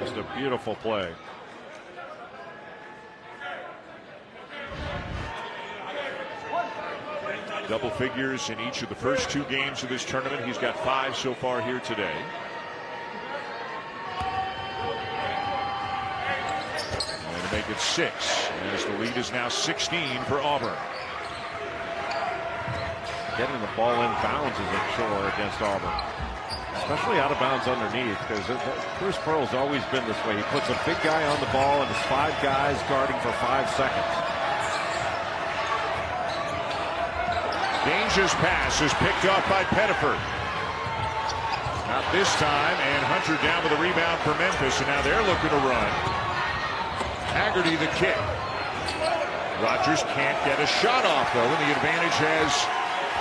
Just a beautiful play. Double figures in each of the first 2 games of this tournament. He's got 5 so far here today. And to make it 6, as the lead is now 16 for Auburn. Getting the ball in bounds is a chore against Auburn, especially out of bounds underneath, because Bruce Pearl's always been this way. He puts a big guy on the ball and his 5 guys guarding for 5 seconds. Danger's pass is picked off by Pettiford. Not this time, and Hunter down with a rebound for Memphis, and now they're looking to run. Haggerty the kick. Rogers can't get a shot off, though, and the advantage has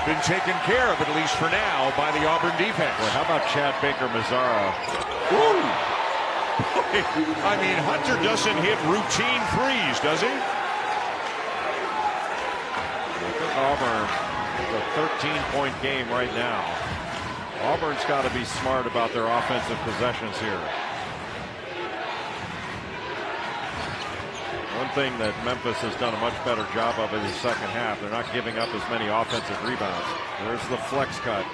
been taken care of, at least for now, by the Auburn defense. Well, how about Chad Baker-Mazzara? Ooh! I mean, Hunter doesn't hit routine threes, does he? Auburn, it's a 13-point game right now. Auburn's got to be smart about their offensive possessions here. One thing that Memphis has done a much better job of in the second half, they're not giving up as many offensive rebounds. There's the flex cut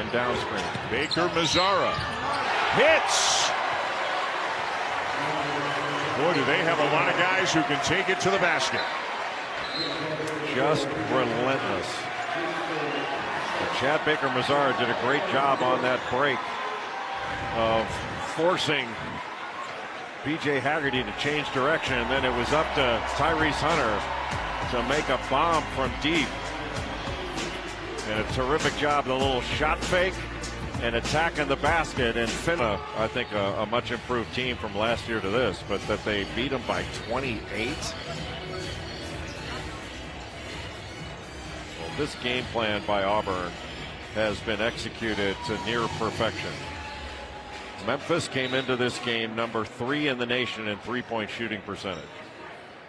and down screen. Baker-Mazzara hits. Boy, do they have a lot of guys who can take it to the basket. Just relentless. But Chad Baker-Mazzara did a great job on that break of forcing P.J. Haggerty to change direction, and then it was up to Tyrese Hunter to make a bomb from deep. And a terrific job, the little shot fake and attacking the basket. And Finna, I think, a much improved team from last year to this, but that they beat them by 28. Well, this game plan by Auburn has been executed to near perfection. Memphis came into this game number 3 in the nation in three-point shooting percentage,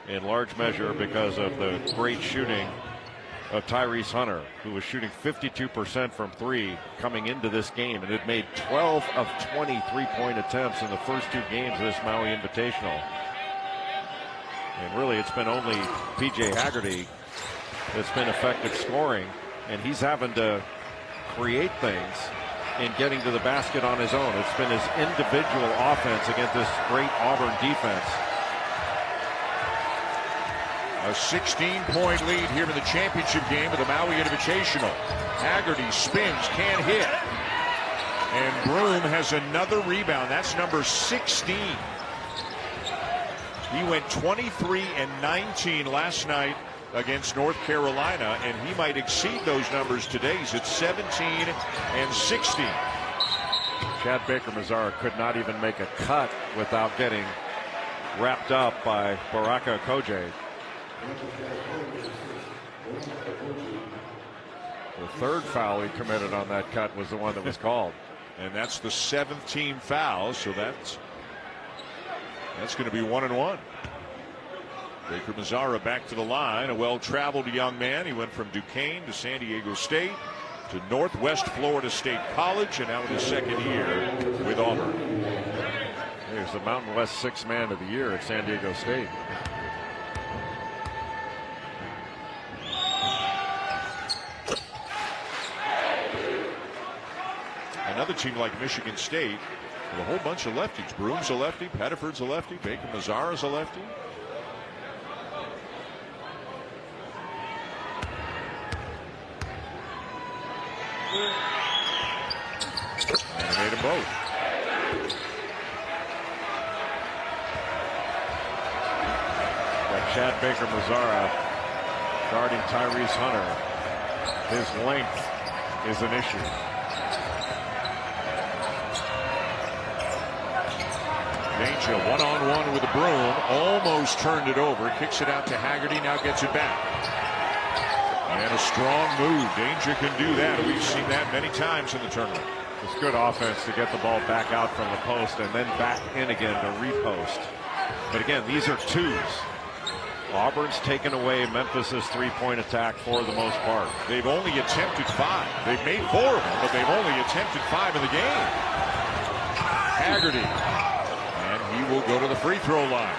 in large measure because of the great shooting of Tyrese Hunter, who was shooting 52% from 3 coming into this game, and had made 12 of 20 three-point attempts in the first 2 games of this Maui Invitational. And really, it's been only PJ Haggerty that's been effective scoring, and he's having to create things in getting to the basket on his own. It's been his individual offense against this great Auburn defense. A 16-point lead here in the championship game of the Maui Invitational. Haggerty spins, can't hit. And Broome has another rebound. That's number 16. He went 23 and 19 last night against North Carolina, and he might exceed those numbers today. He's at 17 and 16. Chad Baker-Mazara could not even make a cut without getting wrapped up by Baraka Koje. The third foul he committed on that cut was the one that was called. And that's the 7th team foul, so that's going to be 1-1. Baker-Mazara back to the line, a well-traveled young man. He went from Duquesne to San Diego State to Northwest Florida State College, and now in his second year with Auburn. He was the Mountain West 6th man of the year at San Diego State. Another team like Michigan State with a whole bunch of lefties. Broome's a lefty, Pettiford's a lefty, Baker-Mazara's a lefty. And he made them both. Got Chad Baker-Mazara guarding Tyrese Hunter. His length is an issue. Danger one-on-one with the Broome, almost turned it over, kicks it out to Haggerty, now gets it back. And a strong move. Danger can do that. We've seen that many times in the tournament. It's good offense to get the ball back out from the post and then back in again to repost. But again, these are twos. Auburn's taken away Memphis's three-point attack for the most part. They've only attempted 5. They've made 4 of them, but they've only attempted 5 in the game. Haggerty. And he will go to the free throw line.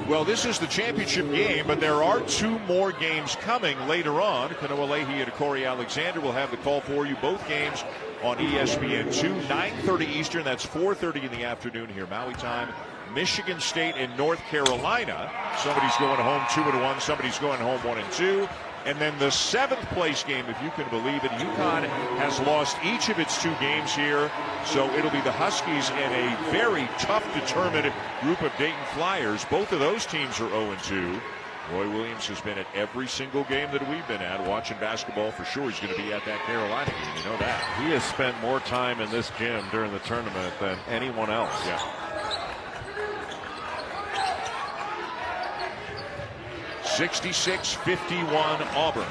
Well, this is the championship game, but there are 2 more games coming later on. Kanoa Leahy and Corey Alexander will have the call for you. Both games on ESPN2, 9:30 Eastern. That's 4:30 in the afternoon here, Maui time. Michigan State and North Carolina. Somebody's going home 2-1. Somebody's going home 1-2. And then the 7th place game, if you can believe it, UConn has lost each of its 2 games here. So it'll be the Huskies and a very tough, determined group of Dayton Flyers. Both of those teams are 0-2. Roy Williams has been at every single game that we've been at watching basketball. For sure, he's going to be at that Carolina game. You know that. He has spent more time in this gym during the tournament than anyone else. Yeah. 66-51 Auburn.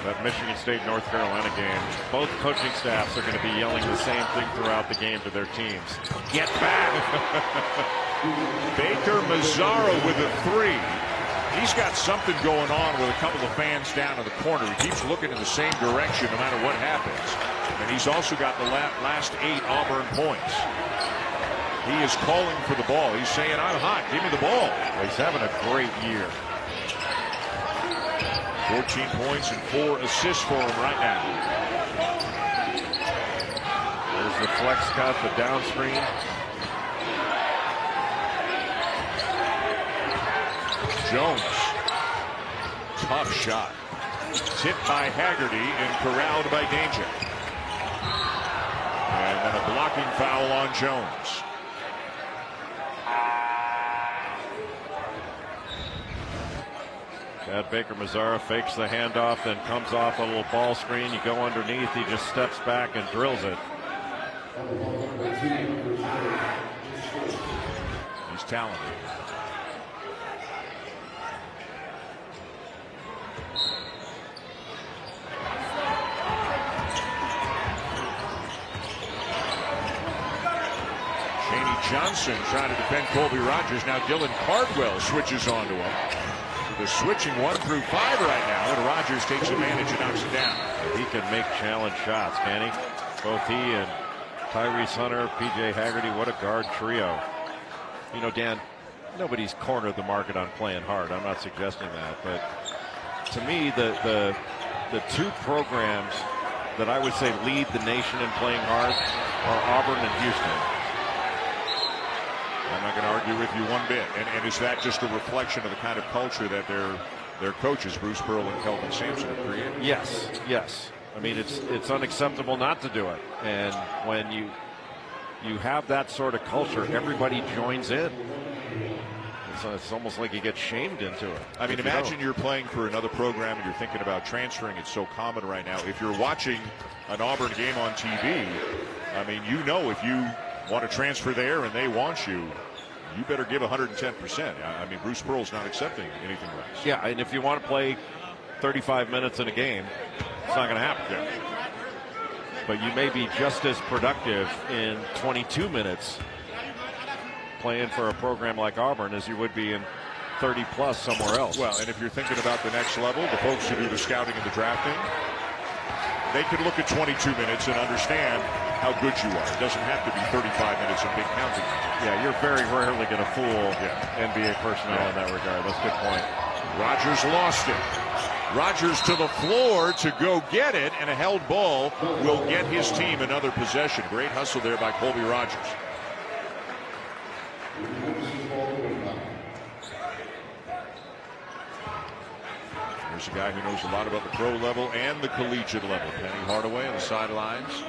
That Michigan State North Carolina game, both coaching staffs are going to be yelling the same thing throughout the game to their teams. Get back. Baker-Mazara with a 3. He's got something going on with a couple of fans down in the corner. He keeps looking in the same direction no matter what happens. And he's also got the last 8 Auburn points. He is calling for the ball. He's saying, I'm hot, give me the ball. He's having a great year. 14 points and 4 assists for him right now. There's the flex cut, the down screen. Jones. Tough shot. Tipped by Haggerty and corralled by Danger. And then a blocking foul on Jones. At Baker-Mazara fakes the handoff, then comes off a little ball screen. You go underneath, he just steps back and drills it. He's talented. Johnson trying to defend Colby Rogers. Now Dylan Cardwell switches onto him. They're switching 1 through 5 right now, and Rogers takes advantage and knocks it down. He can make challenge shots, can he? Both he and Tyrese Hunter, PJ Haggerty, what a guard trio. You know, Dan, nobody's cornered the market on playing hard. I'm not suggesting that, but to me, the two programs that I would say lead the nation in playing hard are Auburn and Houston. I'm not going to argue with you one bit. And is that just a reflection of the kind of culture that their coaches, Bruce Pearl and Kelvin Sampson, have created? Yes, yes. I mean, it's unacceptable not to do it. And when you have that sort of culture, everybody joins in. It's almost like you get shamed into it. I mean, imagine you're playing for another program and you're thinking about transferring. It's so common right now. If you're watching an Auburn game on TV, I mean, you know, if you want to transfer there and they want you, you better give 110%. I mean, Bruce Pearl's not accepting anything less. Yeah, and if you want to play 35 minutes in a game, it's not going to happen. Yeah. But you may be just as productive in 22 minutes playing for a program like Auburn as you would be in 30 plus somewhere else. Well, and if you're thinking about the next level, the folks who do the scouting and the drafting, they can look at 22 minutes and understand how good you are. It doesn't have to be 35 minutes of big counting. Yeah, you're very rarely going to fool NBA personnel in that regard. That's a good point. Rogers lost it. Rogers to the floor to go get it, and a held ball will get his team another possession. Great hustle there by Colby Rogers. There's a guy who knows a lot about the pro level and the collegiate level. Penny Hardaway on the sidelines.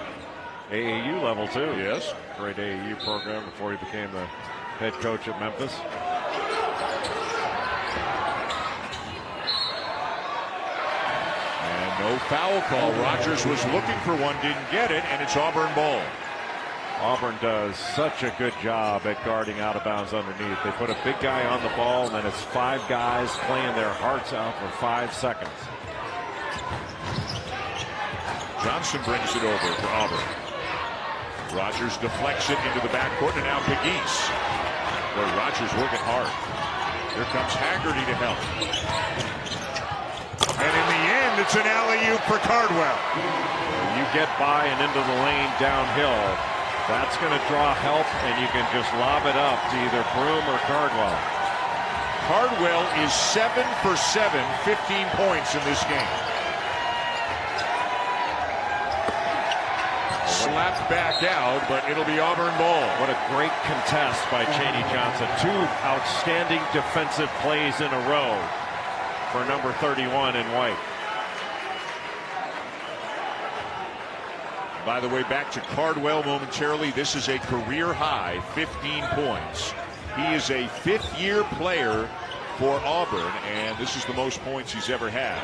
AAU level too. Yes. Great AAU program before he became the head coach at Memphis. And no foul call. Rogers was looking for one, didn't get it, and it's Auburn ball. Auburn does such a good job at guarding out of bounds underneath. They put a big guy on the ball, and then it's 5 guys playing their hearts out for 5 seconds. Johnson brings it over for Auburn. Rogers deflects it into the backcourt, and now Pegues. Boy, Rogers working hard. Here comes Haggerty to help. And in the end, it's an alley-oop for Cardwell. You get by and into the lane downhill. That's going to draw help, and you can just lob it up to either Broome or Cardwell. Cardwell is 7 for 7, 15 points in this game. Slapped back out, but it'll be Auburn ball. What a great contest by Chaney Johnson. 2 outstanding defensive plays in a row for number 31 in white. By the way, back to Cardwell momentarily. This is a career high, 15 points. He is a 5th-year player for Auburn, and this is the most points he's ever had.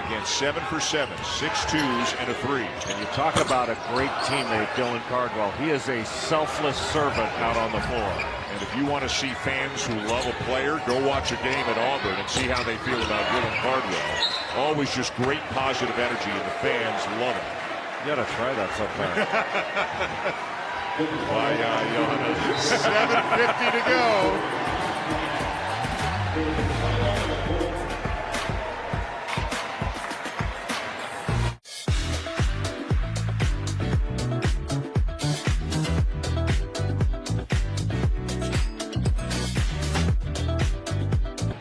Again, 7 for 7, 6 twos and a 3. And you talk about a great teammate, Dylan Cardwell. He is a selfless servant out on the floor. And if you want to see fans who love a player, go watch a game at Auburn and see how they feel about Dylan Cardwell. Always just great positive energy, and the fans love it. You got to try that sometime. Why, Johannes. 7:50 to go.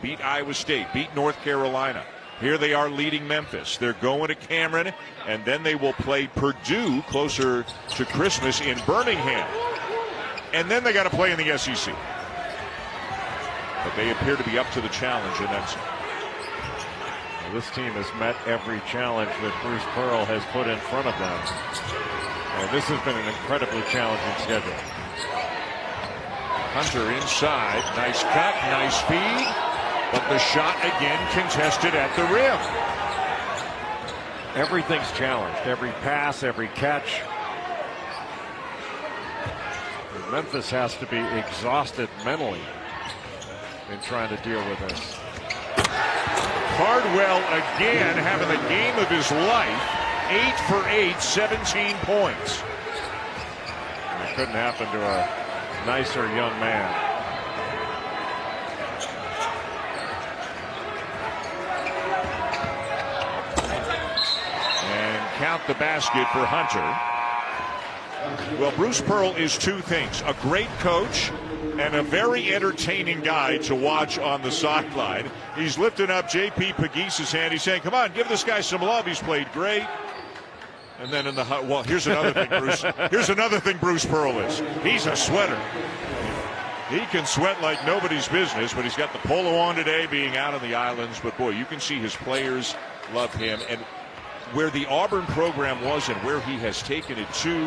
Beat Iowa State, beat North Carolina. Here they are leading Memphis. They're going to Cameron, and then they will play Purdue closer to Christmas in Birmingham. And then they got to play in the SEC. But they appear to be up to the challenge, and that's... Well, this team has met every challenge that Bruce Pearl has put in front of them. And this has been an incredibly challenging schedule. Hunter inside. Nice cut, nice feed. But the shot again contested at the rim. Everything's challenged. Every pass, every catch. Memphis has to be exhausted mentally in trying to deal with this. Cardwell again having the game of his life. 8 for 8, 17 points. And it couldn't happen to a nicer young man. And count the basket for Hunter. Well, Bruce Pearl is two things: a great coach and a very entertaining guy to watch on the sideline. He's lifting up J.P. Peguese's hand. He's saying, come on, give this guy some love. He's played great. And then in the well, here's another thing, Bruce. Here's another thing Bruce Pearl is. He's a sweater. He can sweat like nobody's business, but he's got the polo on today, being out on the islands. But boy, you can see his players love him. And where the Auburn program was and where he has taken it to,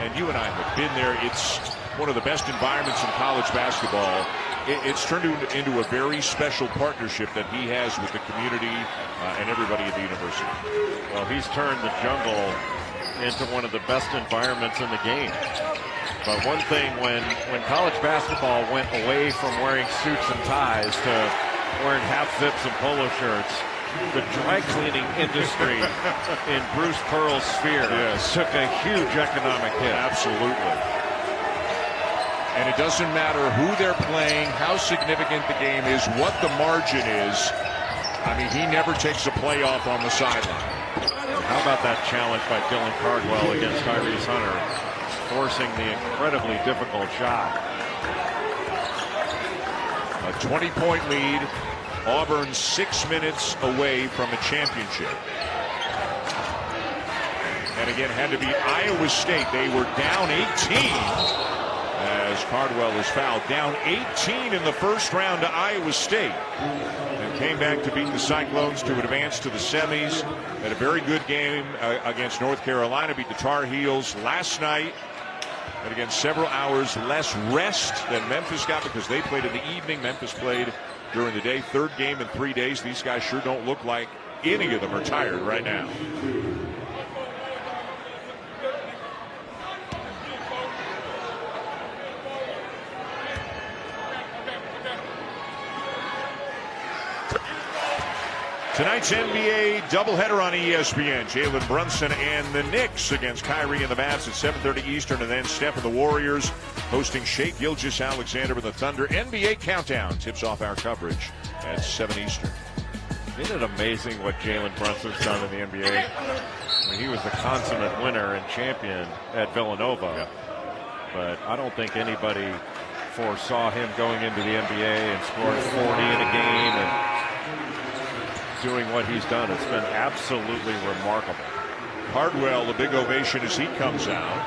and you and I have been there, it's one of the best environments in college basketball. It's turned into a very special partnership that he has with the community and everybody at the university. Well, he's turned the jungle into one of the best environments in the game. But one thing, when college basketball went away from wearing suits and ties to wearing half zips and polo shirts, the dry cleaning industry in Bruce Pearl's sphere took a huge economic hit. Absolutely. And it doesn't matter who they're playing, how significant the game is, what the margin is. I mean, he never takes a play off on the sideline. How about that challenge by Dylan Cardwell against Tyrese Hunter, forcing the incredibly difficult shot. A 20-point lead. Auburn 6 minutes away from a championship. And again, had to beat Iowa State. They were down 18 as Cardwell is fouled. Down 18 in the first round to Iowa State. And came back to beat the Cyclones to advance to the semis. Had a very good game against North Carolina. Beat the Tar Heels last night. And again, several hours less rest than Memphis got because they played in the evening. Memphis played during the day. Third game in 3 days. These guys sure don't look like any of them are tired right now. Tonight's NBA doubleheader on ESPN. Jalen Brunson and the Knicks against Kyrie and the Mavs at 7:30 Eastern, and then Steph and the Warriors hosting Shai Gilgeous-Alexander with the Thunder. NBA Countdown tips off our coverage at 7 Eastern. Isn't it amazing what Jalen Brunson's done in the NBA? I mean, he was the consummate winner and champion at Villanova. But I don't think anybody foresaw him going into the NBA and scoring 40 in a game and doing what he's done. It's been absolutely remarkable. Cardwell, a big ovation as he comes out.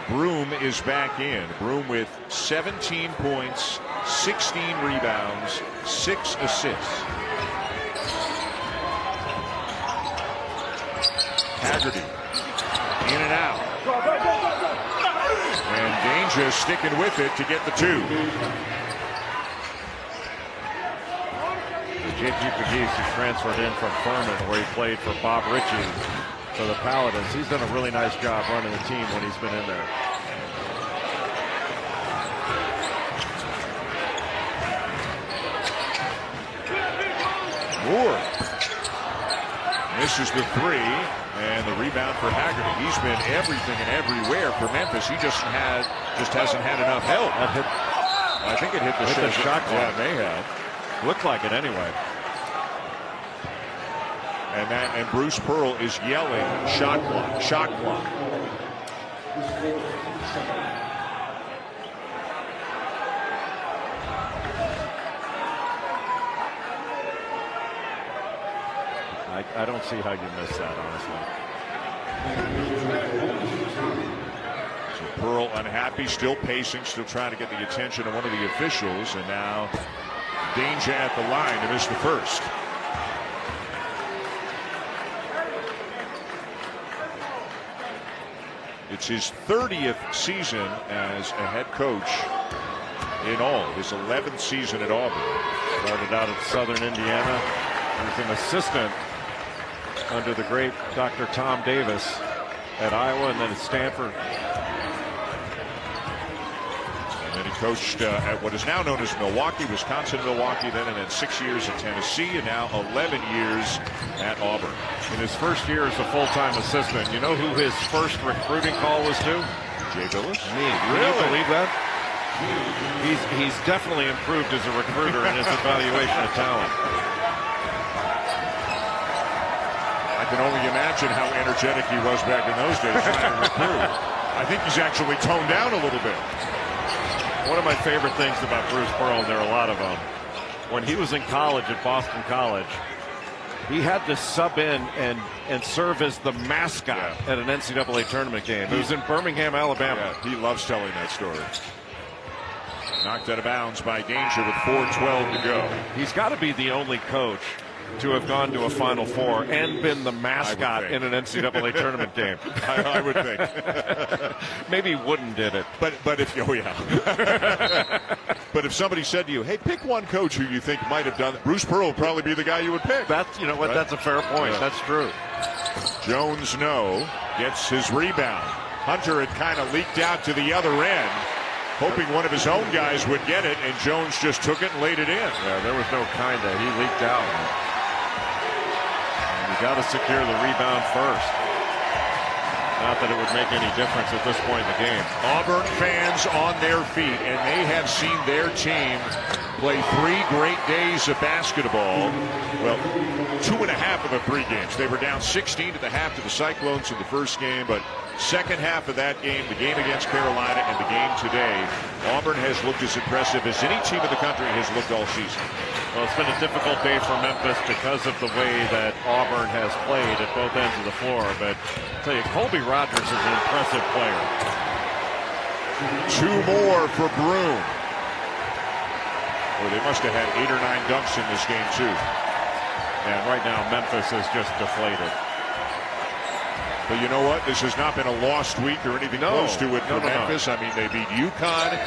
Broome is back in. Broome with 17 points, 16 rebounds, 6 assists. Haggerty in and out. And Danger sticking with it to get the two. J.P. Peguese has transferred in from Furman, where he played for Bob Ritchie for the Paladins. He's done a really nice job running the team when he's been in there. Moore misses the three, and the rebound for Haggerty. He's been everything and everywhere for Memphis. He just hasn't had enough help. I think it hit the shot clock. Yeah, it may have. Looked like it anyway. And Bruce Pearl is yelling, shot clock, shot clock. I don't see how you miss that, honestly. So Pearl unhappy, still pacing, still trying to get the attention of one of the officials, and now Danger at the line to miss the first. It's his 30th season as a head coach in all, his 11th season at Auburn. Started out at Southern Indiana. He was an assistant under the great Dr. Tom Davis at Iowa and then at Stanford. And then he coached at what is now known as Milwaukee, Wisconsin, Milwaukee, then, and then 6 years at Tennessee, and now 11 years at Auburn. In his first year as a full-time assistant, you know who his first recruiting call was to? Jay Billis? Me. Can you believe that? He's definitely improved as a recruiter in his evaluation of talent. I can only imagine how energetic he was back in those days trying to recruit. I think he's actually toned down a little bit. One of my favorite things about Bruce Pearl, and there are a lot of them, when he was in college at Boston College, he had to sub in and serve as the mascot at an NCAA tournament game. It was in Birmingham, Alabama. Yeah, he loves telling that story. Knocked out of bounds by Danger with 4:12 to go. He's got to be the only coach to have gone to a Final Four and been the mascot in an NCAA tournament game. I would think. Maybe Wooden did it. But if but if somebody said to you, hey, pick one coach who you think might have done it, Bruce Pearl would probably be the guy you would pick. That's, you know what, right? That's a fair point. Yeah. That's true. Jones gets his rebound. Hunter had kind of leaked out to the other end, hoping one of his own guys would get it, and Jones just took it and laid it in. Yeah, there was no kinda. He leaked out. And you got to secure the rebound first. Not that it would make any difference at this point in the game. Auburn fans on their feet, and they have seen their team play 3 great days of basketball. Well, 2.5 of the 3 games. They were down 16 at the half to the Cyclones in the first game, but second half of that game, the game against Carolina and the game today, Auburn has looked as impressive as any team in the country has looked all season. Well, it's been a difficult day for Memphis because of the way that Auburn has played at both ends of the floor. But I'll tell you, Colby Rogers is an impressive player. 2 more for Broome. Well, they must have had 8 or 9 dunks in this game, too. And right now, Memphis is just deflated. But you know what? This has not been a lost week or anything close to it for Memphis. I mean, they beat UConn,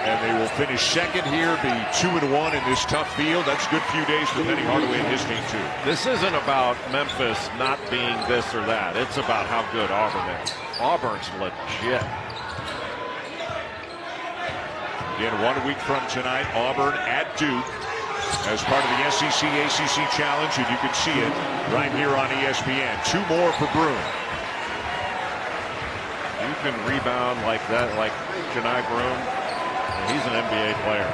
and they will finish second here, be 2-1 in this tough field. That's a good few days for Penny Hardaway and his team, too. This isn't about Memphis not being this or that. It's about how good Auburn is. Auburn's legit. Again, 1 week from tonight, Auburn at Duke as part of the SEC-ACC Challenge, and you can see it right here on ESPN. 2 more for Broome. You can rebound like that, like Johni Broome. He's an NBA player.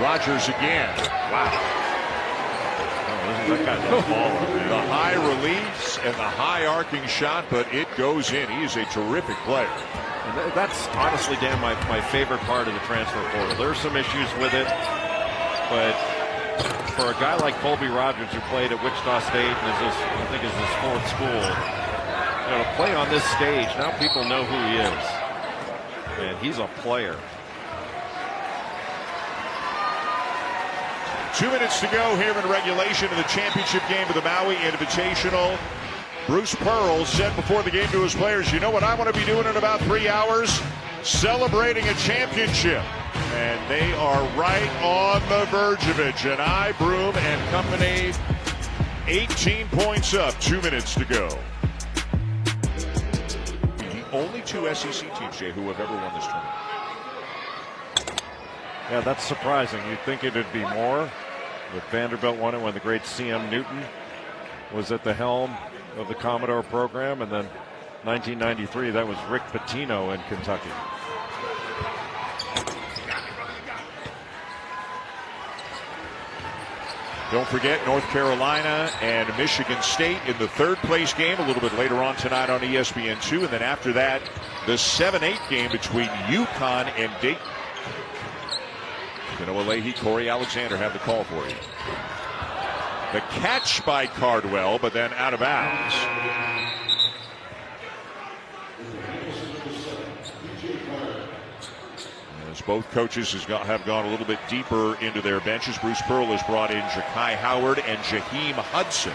Rogers again. Wow. Oh, that guy's a baller. The high release and the high arcing shot, but it goes in. He is a terrific player. And that's honestly, Dan, my favorite part of the transfer portal. There's some issues with it, but for a guy like Colby Rogers, who played at Wichita State and I think is his 4th school, you know, to play on this stage, now people know who he is. And he's a player. 2 minutes to go here in regulation of the championship game of the Maui Invitational. Bruce Pearl said before the game to his players, you know what I want to be doing in about 3 hours? Celebrating a championship. And they are right on the verge of it. Johni Broome and company, 18 points up, 2 minutes to go. The only 2 SEC teams, Jay, who have ever won this tournament. Yeah, that's surprising. You'd think it would be more. But Vanderbilt won it when the great C.M. Newton was at the helm of the Commodore program, and then 1993, that was Rick Pitino in Kentucky. Don't forget North Carolina and Michigan State in the 3rd place game a little bit later on tonight on ESPN2. And then after that, the 7-8 game between UConn and Dayton. Noah Leahy, Corey Alexander have the call for you. The catch by Cardwell, but then out of bounds. As both coaches have gone a little bit deeper into their benches, Bruce Pearl has brought in Ja'Kai Howard and Jaheim Hudson.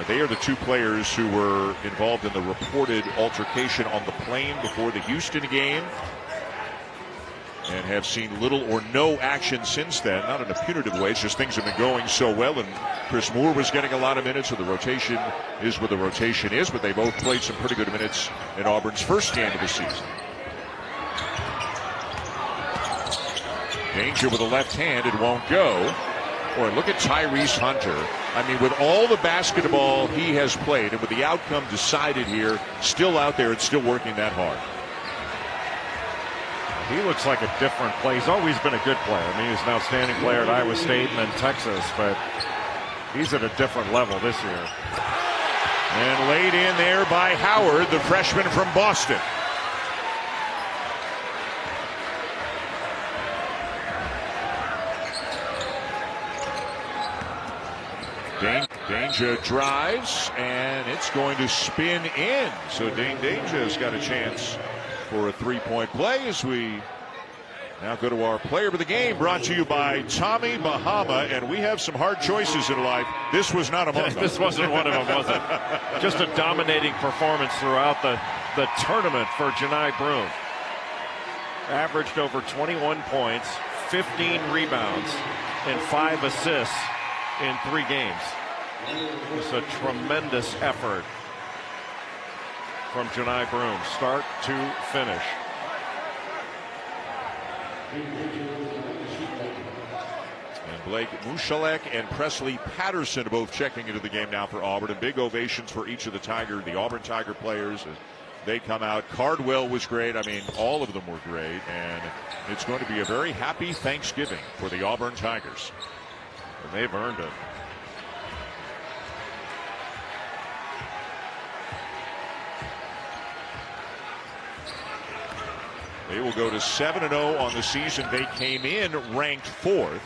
They are the two players who were involved in the reported altercation on the plane before the Houston game, and have seen little or no action since then. Not in a punitive way, it's just things have been going so well, and Chris Moore was getting a lot of minutes, so the rotation is what the rotation is, but they both played some pretty good minutes in Auburn's first game of the season. Danger with a left hand, it won't go. Boy, look at Tyrese Hunter. I mean, with all the basketball he has played, and with the outcome decided here, still out there and still working that hard. He looks like a different player. He's always been a good player. I mean, he's an outstanding player at Iowa State and then Texas, but he's at a different level this year. And laid in there by Howard, the freshman from Boston. Danger drives, and it's going to spin in. So Dane Danger's got a chance for a three-point play as we now go to our player of the game, brought to you by Tommy Bahama. And we have some hard choices in life. This was not among them. This wasn't one of them, was it? Just a dominating performance throughout the tournament for Johni Broome. Averaged over 21 points, 15 rebounds, and 5 assists in 3 games. It's a tremendous effort from Johni Broome, start to finish. And Blake Mushalek and Presley Patterson are both checking into the game now for Auburn, and big ovations for each of the Auburn Tiger players as they come out. Cardwell was great. I mean, all of them were great, and it's going to be a very happy Thanksgiving for the Auburn Tigers. And they've earned it. They will go to 7-0 on the season. They came in ranked 4th.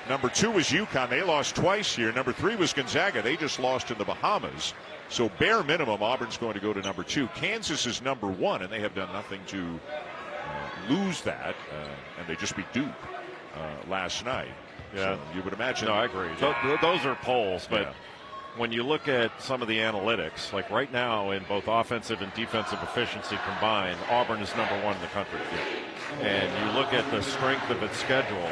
Number 2 was UConn. They lost twice here. Number 3 was Gonzaga. They just lost in the Bahamas. So bare minimum, Auburn's going to go to number 2. Kansas is number 1, and they have done nothing to lose that. And they just beat Duke last night. Yeah, so you would imagine. No, I agree. Those are polls, but when you look at some of the analytics, like right now in both offensive and defensive efficiency combined, Auburn is number 1 in the country. And you look at the strength of its schedule,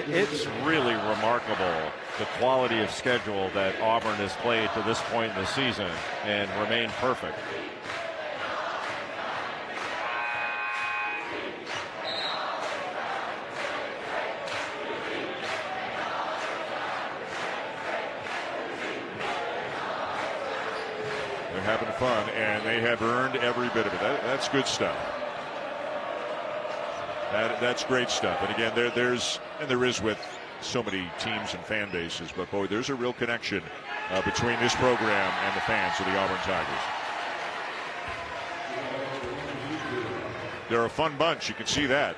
it's really remarkable the quality of schedule that Auburn has played to this point in the season and remained perfect. Having fun, and they have earned every bit of it. That's good stuff. That's great stuff. And again, there is with so many teams and fan bases, but boy, there's a real connection between this program and the fans of the Auburn Tigers. They're a fun bunch. You can see that.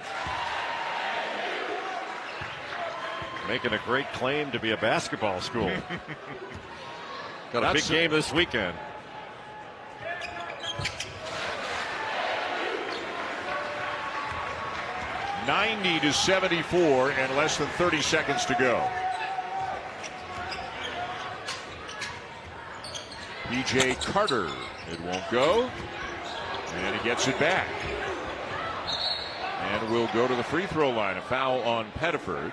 Making a great claim to be a basketball school. Got a big game this weekend. $90-74 and less than 30 seconds to go. PJ Carter, it won't go, and he gets it back. And we'll go to the free throw line. A foul on Pettiford.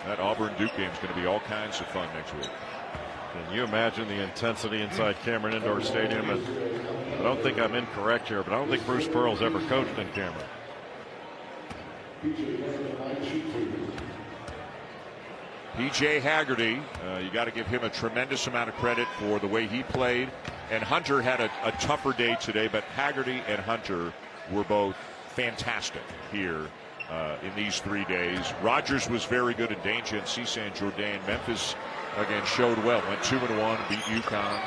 That Auburn-Duke game is going to be all kinds of fun next week. Can you imagine the intensity inside Cameron Indoor Stadium? And I don't think I'm incorrect here, but I don't think Bruce Pearl's ever coached in Cameron. PJ Haggerty, you got to give him a tremendous amount of credit for the way he played. And Hunter had a tougher day today, but Haggerty and Hunter were both fantastic here in these 3 days. Rogers was very good in danger, and Cisse Jourdain. Memphis again showed well, went 2-1, beat UConn.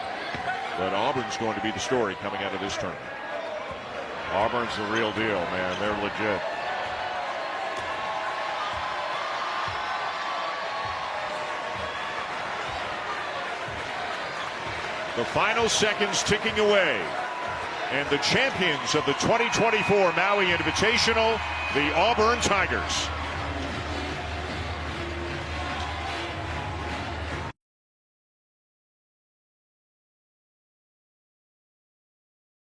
But Auburn's going to be the story coming out of this tournament. Auburn's the real deal, man. They're legit. The final seconds ticking away. And the champions of the 2024 Maui Invitational, the Auburn Tigers.